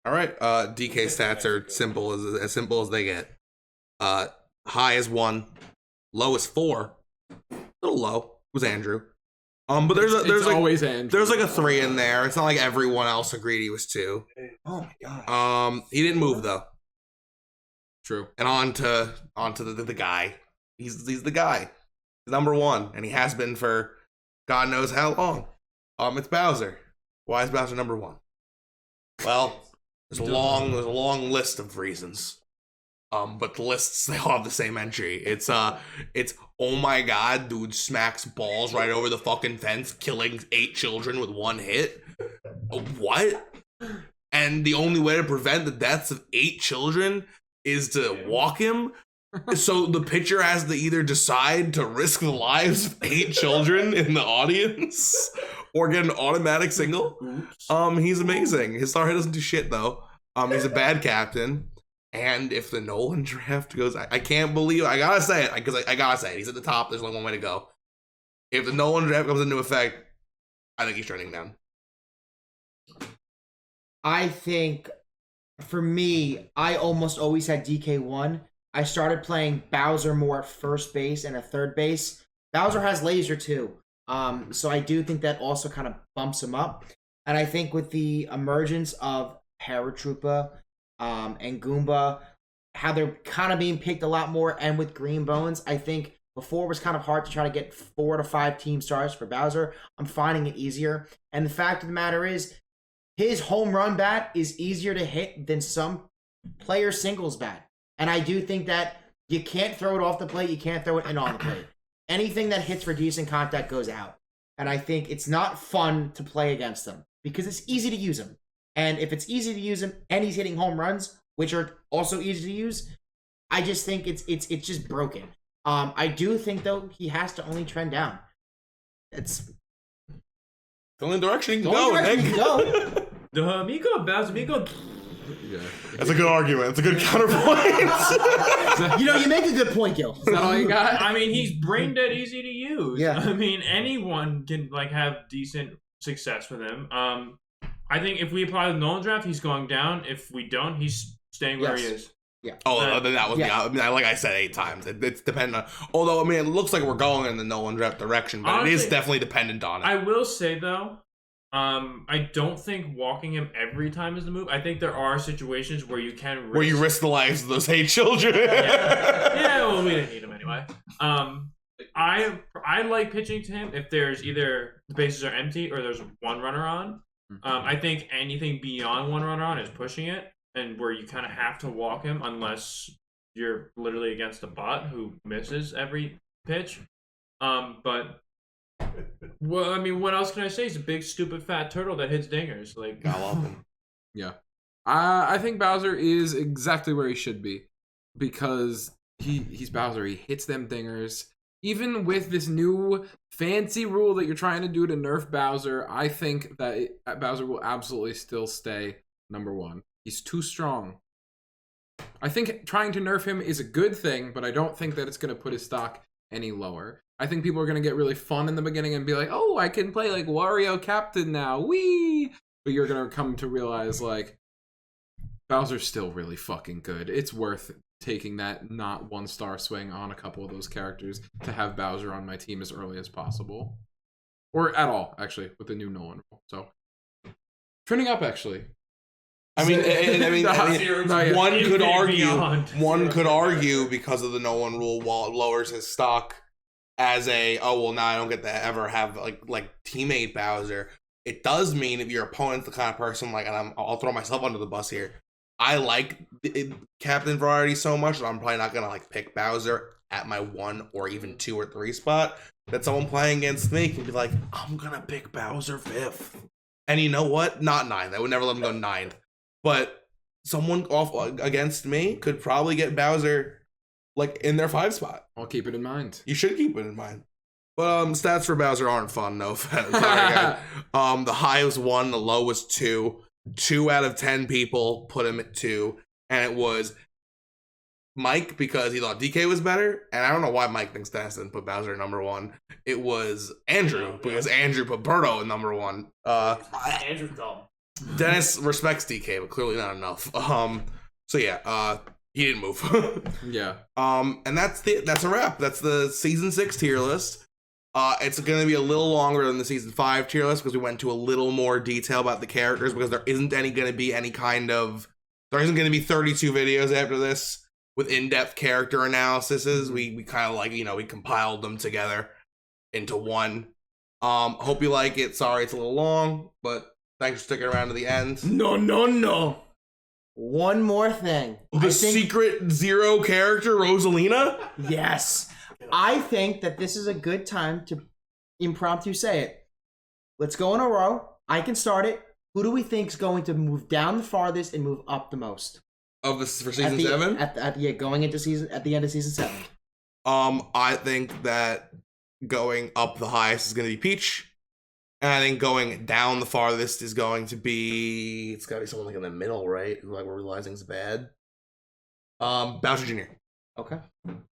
All right. DK stats are simple as they get. High is 1, low is 4. A little low was Andrew. But there's It's like always Andrew. there's like a 3 in there. It's not like everyone else agreed he was 2. Oh my god. He didn't move though. True. And on to the guy. He's the guy. He's number 1, and he has been for God knows how long. It's Bowser. Why is Bowser number 1? Well, there's a long list of reasons. But the lists, they all have the same entry. It's oh my god, dude smacks balls right over the fucking fence, killing 8 children with 1 hit. What? And the only way to prevent the deaths of 8 children is to walk him? So the pitcher has to either decide to risk the lives of 8 children in the audience or get an automatic single. He's amazing. His star hit doesn't do shit though. He's a bad captain. And if the Nolan draft goes, I can't believe I gotta say it because I gotta say it. He's at the top. There's only one way to go. If the Nolan draft comes into effect, I think he's trending down. I think, for me, I almost always had DK1. I started playing Bowser more at first base and at third base. Bowser has laser too. So I do think that also kind of bumps him up. And I think with the emergence of Paratroopa and Goomba, how they're kind of being picked a lot more, and with Green Bones, I think before it was kind of hard to try to get 4 to 5 team stars for Bowser. I'm finding it easier. And the fact of the matter is, his home run bat is easier to hit than some player singles bat. And I do think that you can't throw it off the plate, you can't throw it in on the plate. Anything that hits for decent contact goes out. And I think it's not fun to play against them because it's easy to use him. And if it's easy to use him and he's hitting home runs, which are also easy to use, I just think it's just broken. I do think though he has to only trend down. It's the only direction he can the go, only direction he Nick. can go. The Amigo, Bowser, Amigo. Yeah. That's a good argument. It's a good counterpoint. You know, you make a good point, Gill. Is that all you got? I mean, he's brain dead easy to use. Yeah. I mean, anyone can like have decent success with him. I think if we apply the Nolan draft, he's going down. If we don't, he's staying where he Yes. is. Yeah. Then that was like I said 8 times. It's dependent on. Although I mean, it looks like we're going in the Nolan draft direction, but it is Honestly, definitely dependent on it. I will say though, I don't think walking him every time is the move. I think there are situations where you can risk. Where you risk the lives of those 8 children. Yeah, well, we didn't need him anyway. I like pitching to him if there's either the bases are empty or there's one runner on. I think anything beyond one runner on is pushing it, and where you kind of have to walk him unless you're literally against a bot who misses every pitch. But well, I mean, what else can I say? He's a big, stupid, fat turtle that hits dingers. Like, I love him. Yeah. I think Bowser is exactly where he should be because he's Bowser. He hits them dingers. Even with this new fancy rule that you're trying to do to nerf Bowser, I think that Bowser will absolutely still stay number 1. He's too strong. I think trying to nerf him is a good thing, but I don't think that it's going to put his stock any lower. I think people are going to get really fun in the beginning and be like, oh, I can play like Wario Captain now. Whee! But you're going to come to realize like Bowser's still really fucking good. It's worth taking that not 1-star swing on a couple of those characters to have Bowser on my team as early as possible. Or at all, actually, with the new Nolan rule. So, trending up, actually. I mean, one could argue because of the Nolan rule, while it lowers his stock as a now I don't get to ever have like teammate Bowser. It does mean if your opponent's the kind of person and I'll throw myself under the bus here. I like Captain Variety so much that I'm probably not gonna pick Bowser at my 1 or even 2 or 3 spot. That someone playing against me can be like, I'm gonna pick Bowser 5th, and you know what? Not 9th. I would never let him go 9th. But someone off against me could probably get Bowser in their 5 spot. I'll keep it in mind. You should keep it in mind. But stats for Bowser aren't fun, no offense. Sorry, guys. The high was 1, the low was 2. 2 out of 10 people put him at 2, and it was Mike because he thought DK was better, and I don't know why Mike thinks Dennis didn't put Bowser at number 1. It was Andrew because Andrew put Birdo at number 1. Andrew's dumb. Dennis respects DK, but clearly not enough. So yeah, he didn't move. Yeah. And that's a wrap. That's the season 6 tier list. It's going to be a little longer than the season 5 tier list because we went into a little more detail about the characters because there isn't going to be 32 videos after this with in-depth character analyses. We kind of we compiled them together into one. Hope you like it. Sorry it's a little long, but thanks for sticking around to the end. No. One more thing. The secret 0 character, Rosalina? Yes. I think that this is a good time to impromptu say it. Let's go in a row. I can start it. Who do we think is going to move down the farthest and move up the most? Of this for season 7? Going into at the end of season 7. I think that going up the highest is going to be Peach. And I think going down the farthest is going to be... It's got to be someone like in the middle, right? Who like we're realizing is bad. Bowser Jr. Okay.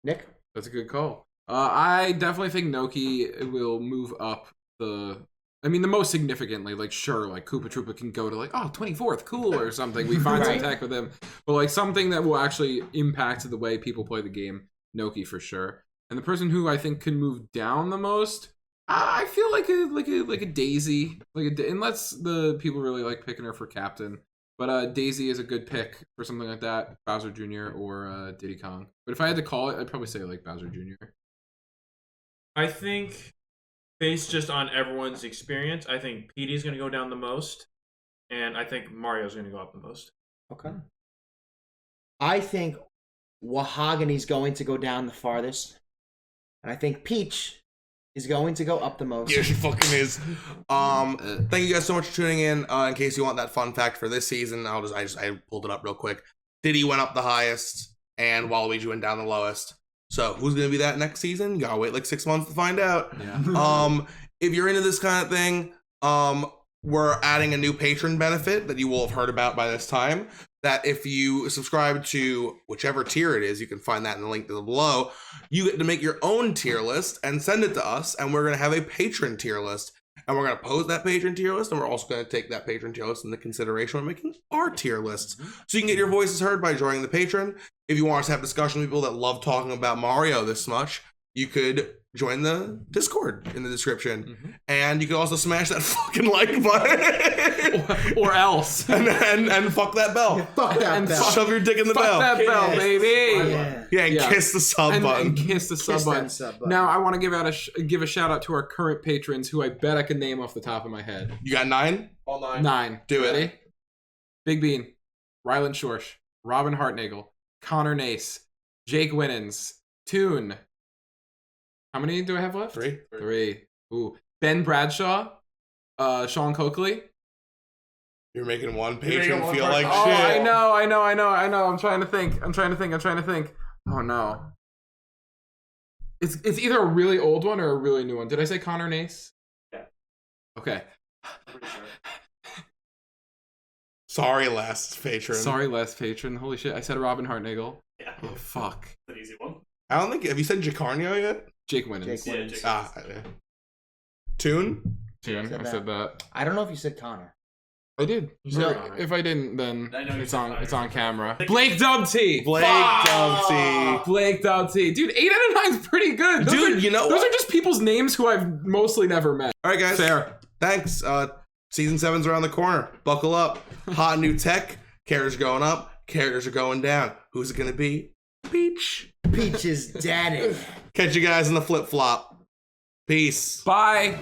Nick? That's a good call. I definitely think Noki will move up the most significantly. Like, sure, like Koopa Troopa can go to like, 24th, cool, or something. We find some tech with him. But like something that will actually impact the way people play the game, Noki for sure. And the person who I think can move down the most, I feel like a Daisy. Unless the people really like picking her for captain. But Daisy is a good pick for something like that. Bowser Jr. or Diddy Kong. But if I had to call it, I'd probably say like Bowser Jr. I think, based just on everyone's experience, I think Petey's going to go down the most, and I think Mario's going to go up the most. Okay. I think Wahagani's going to go down the farthest, and I think Peach is going to go up the most. Yeah, she fucking is. Thank you guys so much for tuning in. In case you want that fun fact for this season, I pulled it up real quick. Diddy went up the highest, and Waluigi went down the lowest. So who's gonna be that next season? You gotta wait like 6 months to find out. Yeah. If you're into this kind of thing, we're adding a new patron benefit that you will have heard about by this time. That if you subscribe to whichever tier it is, you can find that in the link below. You get to make your own tier list and send it to us, and we're gonna have a patron tier list. And we're going to post that patron tier list, and we're also going to take that patron tier list into consideration when making our tier lists. So you can get your voices heard by joining the patron. If you want us to have discussion with people that love talking about Mario this much, you could join the Discord in the description. Mm-hmm. And you can also smash that fucking like button. or else. and fuck that bell. Fuck that bell. Shove your dick in the bell. Fuck that bell, baby. And kiss the sub button. And kiss the sub button. Now, I want to give a shout out to our current patrons who I bet I can name off the top of my head. You got 9? All 9. 9. Do it. Ready? Big Bean, Ryland Schorsch, Robin Hartnagel, Connor Nace, Jake Winans, Toon. How many do I have left? 3. Ooh. Ben Bradshaw, Sean Coakley. You're making one patron feel like shit. I know. I'm trying to think. Oh no. It's either a really old one or a really new one. Did I say Connor Nace? Yeah. Okay. I'm pretty sure. Sorry, last patron. Holy shit. I said Robin Hartnagel. Yeah. Oh, fuck. An easy one. I don't think... Have you said Jacarnio yet? Jake Winans. Yeah, Toon? I said that. I don't know if you said Connor. I did. No. If I didn't, then it's on camera. Blake Dubty. Blake Dubty. Dude, 8 out of 9 is pretty good. Dude, you know those what? are just people's names who I've mostly never met. All right, guys. Fair. Thanks. Season 7's around the corner. Buckle up. Hot new tech. Characters are going up. Characters are going down. Who's it going to be? Peach. Peach is daddy. Catch you guys in the flip-flop. Peace. Bye.